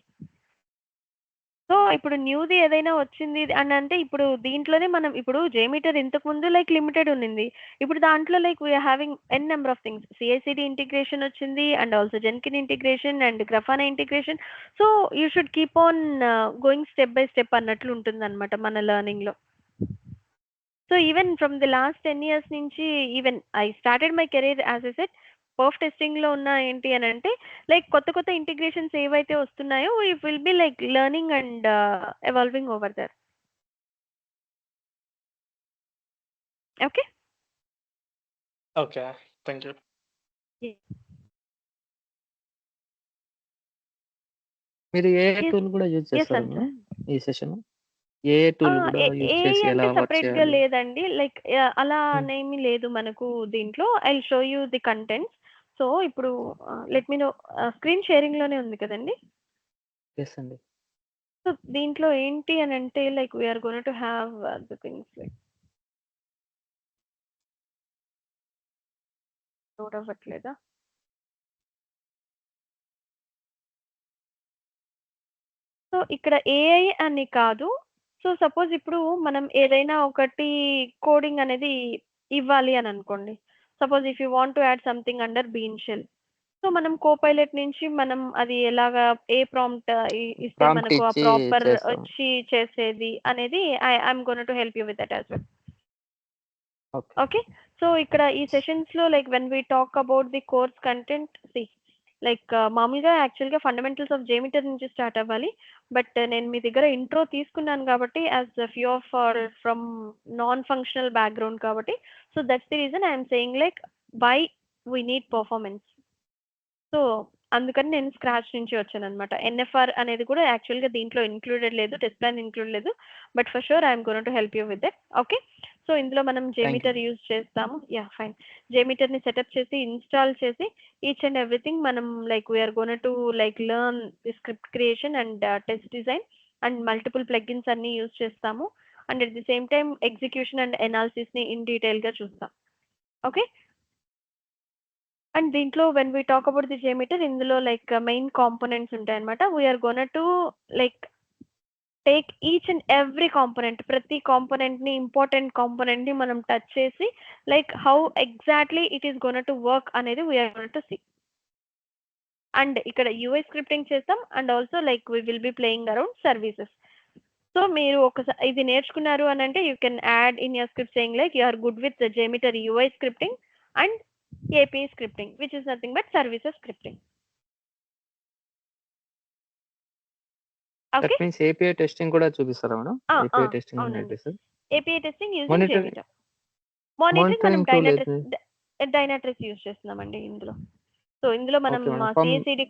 సో ఇప్పుడు న్యూది ఏదైనా వచ్చింది అని అంటే ఇప్పుడు దీంట్లోనే మనం ఇప్పుడు జేమీటర్ ఇంతకు ముందు లైక్ లిమిటెడ్ ఉన్నింది. ఇప్పుడు దాంట్లో like we're having N number of things. CICD integration వచ్చింది and also Jenkin integration and Grafana integration. So you should keep on going step by step అన్నట్లు ఉంటుంది అనమాట మన లెర్నింగ్లో. So even from the last 10 years నుంచి even I started my career as a set perf టెస్టింగ్లో ఉన్న ఏంటి అని అంటే లైక్ కొత్త ఇంటిగ్రేషన్స్ ఏవైతే వస్తున్నాయో we will be like learning and evolving over there. Okay okay, thank you. మీరు ఏ టూల్ కూడా యూజ్ చేస్తారు మేడం ఈ సెషన్? ఏ టూల్ కూడా యూజ్ చేసి ఎలా వర్క్ సెపరేట్ గా చేయాలి? లేదండి, లైక్ అలా అనేమి లేదు మనకు దీంట్లో. I show you the contents. So ఇప్పుడు let me know, screen sharing లోనే ఉంది కదండి. ఎస్ అండి. సో దీంట్లో ఏంటి అని అంటే like we're going to have the things like load అవ్వట్లేదా? సో ఇక్కడ ఏఐ అని కాదు. సో సపోజ్ ఇప్పుడు మనం ఏదైనా ఒకటి కోడింగ్ అనేది ఇవ్వాలి అని అనుకోండి. Suppose if you want to add something under bean shell, సో మనం కోపైలట్ నుంచి మనం అది ఎలాగా ఏ ప్రాంప్ట్ ఇస్తే ప్రాంప్ట్ మనకు ఆ ఇచ్చి ప్రాపర్ చేస్తాం. వచ్చి చేసేది అనేది I'm going to help you with that as well. Okay. Okay, so ఇక్కడ ఈ సెషన్స్ లో like when we talk about the course content see like మామూలుగా యాక్చువల్గా ఫండమెంటల్స్ ఆఫ్ జేమీటర్ నుంచి స్టార్ట్ అవ్వాలి. బట్ నేను మీ దగ్గర ఇంట్రో తీసుకున్నాను కాబట్టి as few of are from non functional background కాబట్టి so that's the reason I'm saying like why we need performance. So అందుకని నేను స్క్రాచ్ నుంచి వచ్చాను అనమాట. ఎన్ఎఫ్ఆర్ అనేది కూడా యాక్చువల్గా దీంట్లో ఇంక్లూడెడ్ లేదు, టెస్ట్ ప్లాన్ ఇంక్లూడ్ లేదు, but for sure I'm going to help you with that. Okay, so ఇందులో మనం జేమీటర్ యూజ్ చేస్తాము. Yeah fine. జేమీటర్ని సెటప్ చేసి ఇన్స్టాల్ చేసి ఈచ్ అండ్ ఎవ్రీథింగ్ మనం like we're going to like learn the script creation and test design and multiple plugins అన్ని use చేస్తాము. And at the same time execution and ఎనాలిసిస్ని in డీటెయిల్గా చూస్తాం. Okay, and దీంట్లో when we talk about the JMeter ఇందులో like main components ఉంటాయన్నమాట. We're gonna to like take each and every component, ప్రతి కాంపోనెంట్ని ఇంపార్టెంట్ కాంపోనెంట్ని మనం టచ్ చేసి like how exactly it is gonna to work అనేది we're gonna to see. And ఇక్కడ UI scripting చేస్తాం and also like we will be playing around services. So మీరు ఒకసారి ఇది నేర్చుకున్నారు అని అంటే you can add in your script saying like you are good with JMeter UI scripting and API scripting, which is nothing but services scripting. That Okay. Means API testing కూడా చూపిస్తారా madam? API testing అవునండి. నేర్పిస్తారు. API testing using Monitoring- JMeter. Monitoring మనం monitoring tool డైనాట్రిక్స్ use చేస్తున్నామండి ఇందులో. So ఇందులో మనం Okay, madam. From- CI/CD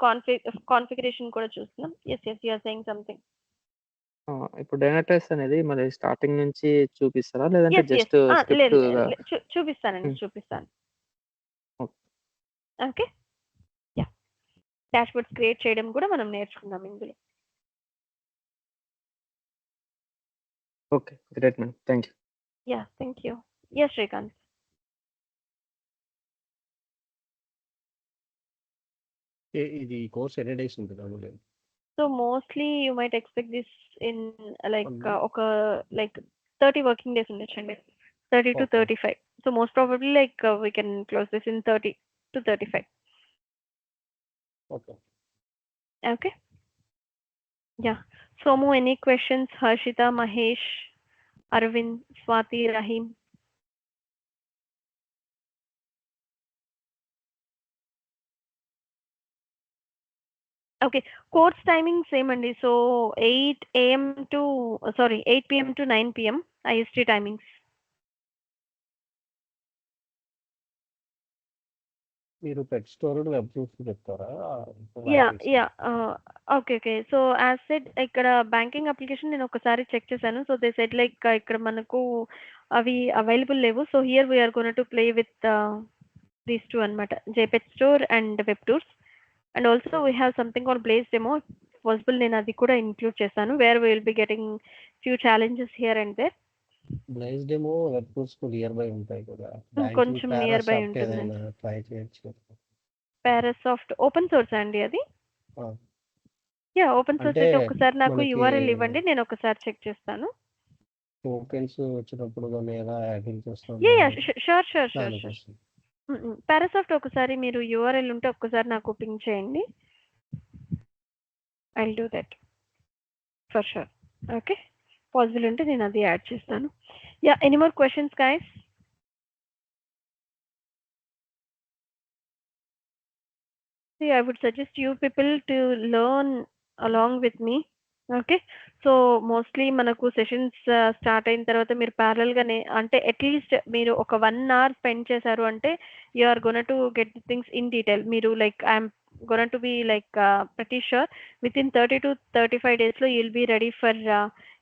configuration కూడా చూస్తున్నాం. Yes you are saying something. ఇప్పుడు డైనాట్రైస్ అనేది మరి స్టార్టింగ్ నుంచి చూపిస్తారా లేదంటే లేదు జస్ట్ స్క్రిప్ట్ చూపిస్తానండి, చూపిస్తాను. Okay, yeah, dash boards create చేయడం కూడా మనం నేర్చుకుందాం ఇందులో. Okay, great madam, thank you. Yeah, thank you. Yeah, Srikanth. ఇది కోర్స్ ఎన్ని డేస్ ఉంటుంది అవ్వదు? So mostly you might expect this in like One ఒక లైక్ 30 వర్కింగ్ డేస్ ఉండొచ్చండి, 30 to Okay. 35. So most probably like we can close this in 30 to 35. Okay. Okay. Yeah. Somu, any questions? Harshita, Mahesh, Arvind, Swati, Rahim. Okay. Course timing same and so 8 a.m. to 8 p.m. to 9 p.m. IST timings. మీరు పెట్ store web proof చెప్తారా? Yeah okay. So as said ఇక్కడ banking application నేను ఒకసారి check చేశాను. So they said like ఇక్కడ మనకు అవి available లేవు. So here we're gonna to play with these two అనమాట, JPEG store and web tours. And also we have something call blaze demo. Possible నేను అది కూడా ఇంక్లూడ్ చేశాను, where we will be getting few challenges here and there. Blaze demo web tools nearby ఉంటాయి కదా, కొంచెం near by ఉంటుంది. Try చేయొచ్చు. పారాసాఫ్ట్ open source అండి అది? ఆ, యా, ఓపెన్ సోర్స్ అంటే అయితే ఒకసారి నాకు మనకి URL ఇవ్వండి, నేను ఒకసారి చెక్ చేస్తాను. టోకెన్స్ వచ్చినప్పుడు దాన్ని ఎలా హ్యాండిల్ చేస్తాం? Yeah sure. దానికోసం. పారాసాఫ్ట్ ఒకసారి మీరు URL ఉంటే ఒక్కసారి నాకు పింగ్ చేయండి. I will do that for sure. Okay, possible ఉంటే నేను అది యాడ్ చేస్తాను. Yeah, any more questions guys? I would suggest you people to learn along with me. Okay, so mostly మనకు సెషన్స్ స్టార్ట్ అయిన తర్వాత మీరు ప్యారల్గానే అంటే అట్లీస్ట్ మీరు ఒక 1 hour స్పెండ్ చేశారు అంటే you are gonna to get the things in detail. మీరు like I'm gonna to be like pretty sure with in 30 to 35 days you will be ready for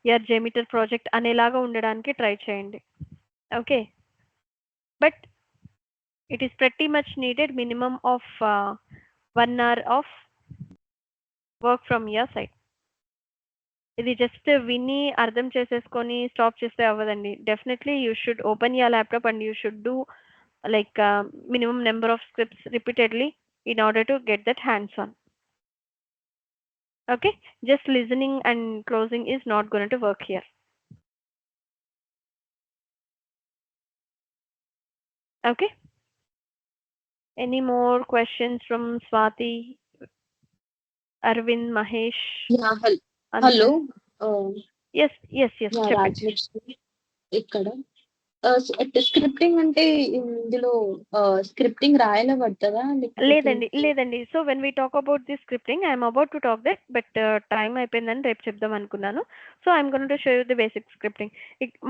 your JMeter project అనేలాగా ఉండడానికి try చేయండి. Okay, but it is pretty much needed minimum of 1 hour of work from your side. ఇది just విని అర్థం చేసేసుకొని stop చేస్తే అవ్వదండి. Definitely you should open your laptop and you should do like minimum number of scripts repeatedly in order to get that hands on. Okay, just listening and closing is not going to work here. Okay, any more questions from Swathi, Arvind, Mahesh? Yeah, hello. Yes, Yeah, చెప్పండి. Rajlakshmi ఇక్కడ scripting అంటే ఇందులో scripting రాయల పడుతుందా? లేదండి. So when we talk about the scripting I'm about to talk that, but time అయిపోయిందని రేపు చెప్దాం అనుకున్నాను. So I'm gonna to show you the basic scripting.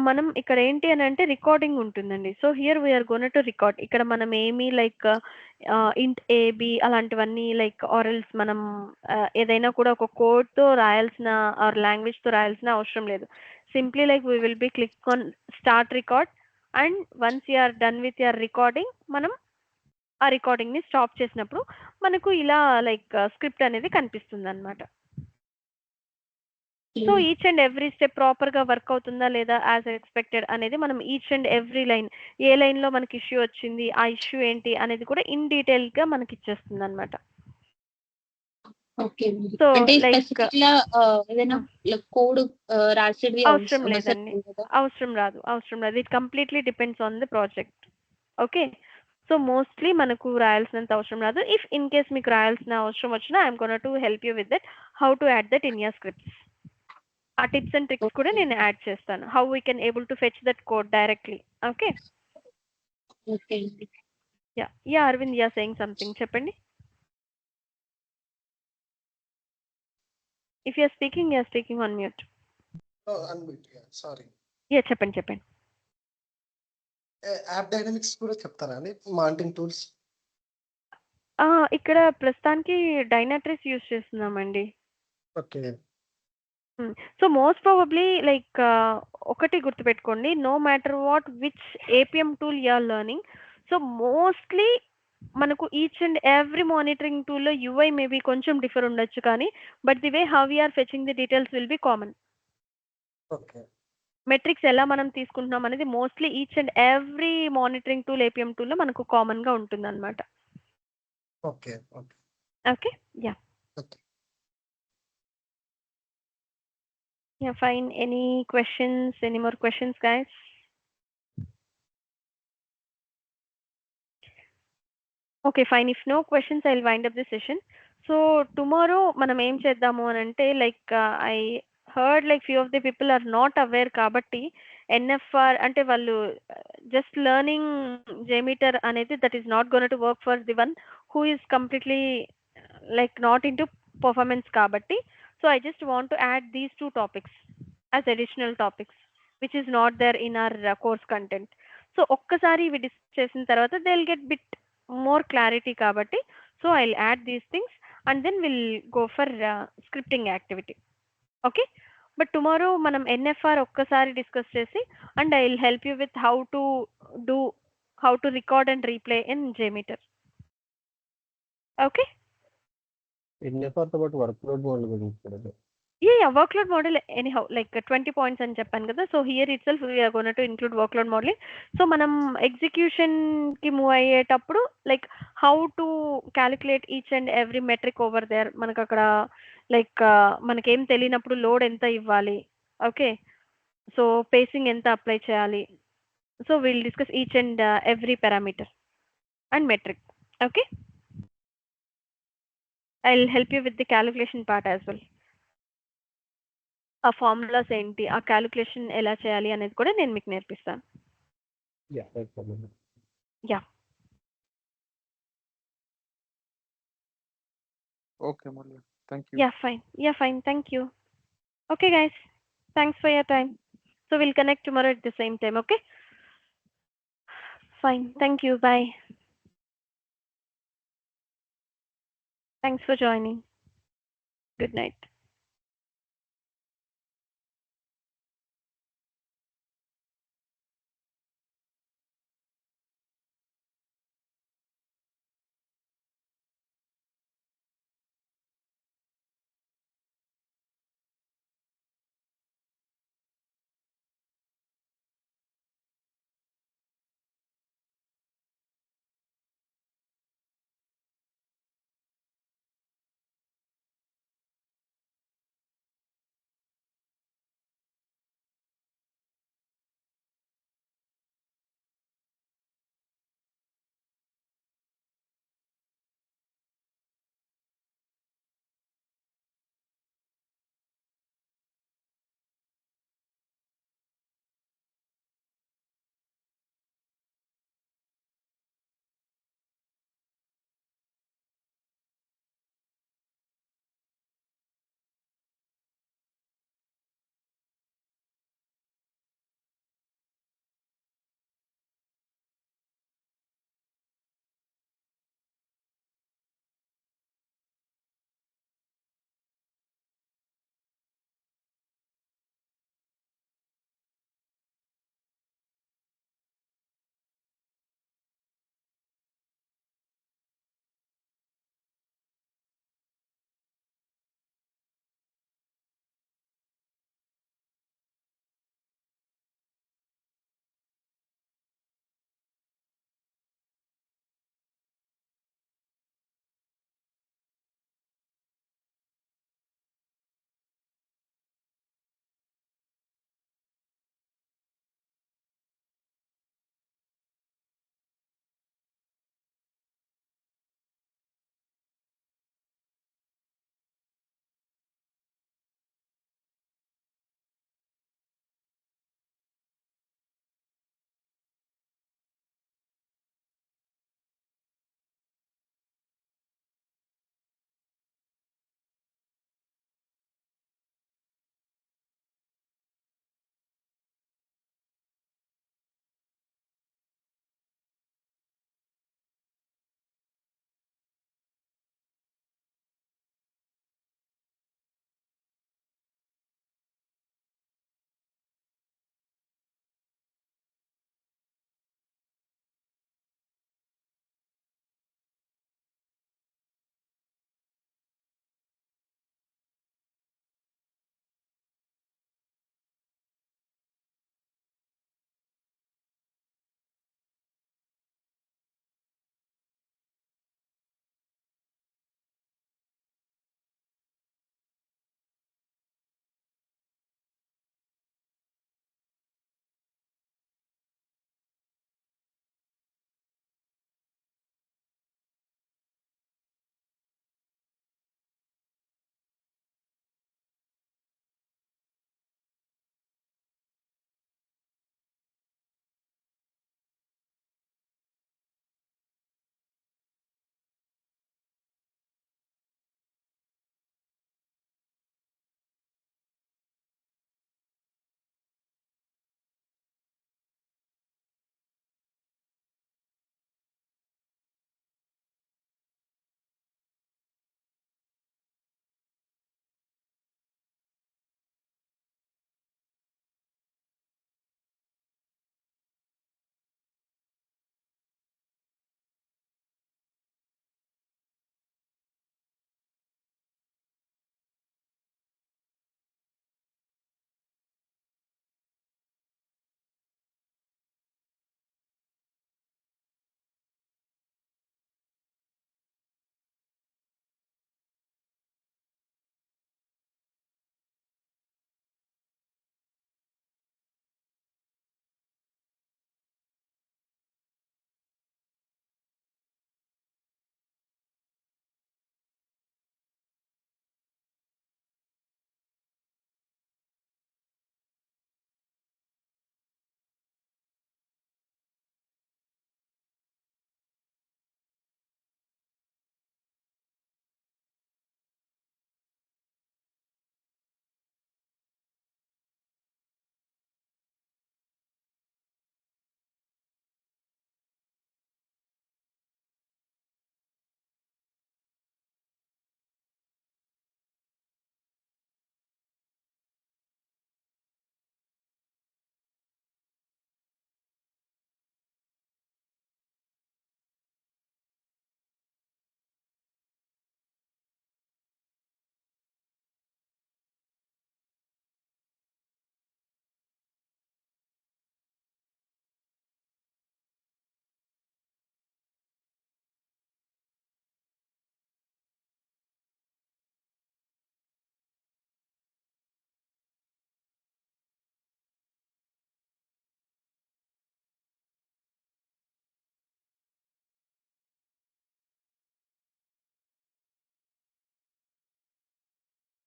మనం ఇక్కడ ఏంటి అని అంటే రికార్డింగ్ ఉంటుందండి. So here we're gonna to record. ఇక్కడ మనం ఏమీ లైక్ ఇంట్ AB అలాంటివన్నీ లైక్ ఆర్ఎల్స్ మనం ఏదైనా కూడా ఒక కోడ్తో రాయాల్సిన ఆర్ లాంగ్వేజ్తో రాయాల్సిన అవసరం లేదు. Simply like we will be click on start record and once you are done with your recording మనం ఆ రికార్డింగ్ ని స్టాప్ చేసినప్పుడు మనకు ఇలా లైక్ స్క్రిప్ట్ అనేది కనిపిస్తుంది అనమాట. So each and every step proper గా వర్క్ అవుతుందా లేదా యాజ్ ఎక్స్పెక్టెడ్ అనేది మనం each and every line, A line లో మనకి ఇష్యూ వచ్చింది, ఆ ఇష్యూ ఏంటి అనేది కూడా ఇన్ డీటెయిల్ గా మనకి ఇచ్చేస్తుంది అనమాట. ఓకే, సో అంటే లైక్ స్పెసిఫిక్ గా ఏదైనా కోడ్ రాసేది అవసరం లేదండి, అవసరం రాదు. It completely depends on the project. Okay, so mostly మనకు రాయాల్సినంత అవసరం రాదు. ఇఫ్ ఇన్ కేస్ మీకు రాయాల్సిన అవసరం వచ్చినా I'm gonna to help you with that, how to add that in your scripts. ఆ టిప్స్ అండ్ ట్రిక్స్ కూడా నేను యాడ్ చేస్తాను. How we can able to fetch that code directly. Okay. Okay. Yeah Aravind, yeah saying something, చెప్పండి. If you are speaking on mute. Sorry. Yeah చెప్పండి. AppDynamics కూడా చెప్తారా అండి, monitoring tools? ఇక్కడ ప్రస్తుతానికి డైనాట్రిస్ యూజ్ చేస్తున్నామండి. Okay. So most probably like ఒకటి గుర్తుపెట్టుకోండి, no matter what which APM tool you are learning, so mostly మనకు ఈచ్ అండ్ ఎవ్రీ మానిటరింగ్ టూల్లో యూఐ మేబీ కొంచెం డిఫర్ ఉండొచ్చు, కానీ but the way how we're fetching the details will be common. Okay. Metrics ఎలా మనం తీసుకుంటున్నాం అనేది mostly each and every monitoring tool APM టూల్లో మనకు కామన్గా ఉంటుంది అనమాట. Okay. Okay. Okay. Yeah. Okay. Yeah, fine. Any questions? Any more questions, guys? Okay, fine. If no questions, I'll wind up the session. So tomorrow మనం ఏం చేద్దాము అని అంటే, like I heard like few of the people are not aware కాబట్టి NFR అంటే వాళ్ళు just learning JMeter అనేది that is not going to work for the one who is completely like not into performance కాబట్టి. So I just want to add these two topics as additional topics which is not there in our course content. So ఒక్కసారి ఇవి discuss చేసిన తర్వాత they'll get bit more clarity kabatti. So I'll add these things and then we'll go for scripting activity. Okay, but tomorrow manam NFR okkasari discuss chesi and I'll help you with how to record and replay in JMeter. Okay. NFR తో పాటు వర్క్లోడ్ model గురించి కూడా. Yeah, workload model anyhow like 20 points అని చెప్పాను కదా. So here itself we're gonna to include workload modeling. So మనం execution కి move అయ్యేటప్పుడు like how to calculate each and every metric over there. మనకు అక్కడ లైక్ మనకేం తెలియనప్పుడు లోడ్ ఎంత ఇవ్వాలి, ఓకే, సో పేసింగ్ ఎంత అప్లై చేయాలి. So will discuss each and every parameter and metric. Okay, I will help you with the calculation part as well. ఆ formulas ఏంటి, ఆ క్యాలిక్యులేషన్ ఎలా చేయాలి అనేది కూడా నేను మీకు నేర్పిస్తాను. Yeah. Okay Murali, thank you. Yeah, fine. Thank you. Okay, guys. Thanks for your time. So we'll connect tomorrow at the same time, okay? Fine. Thank you. Bye. Thanks for joining. Good night.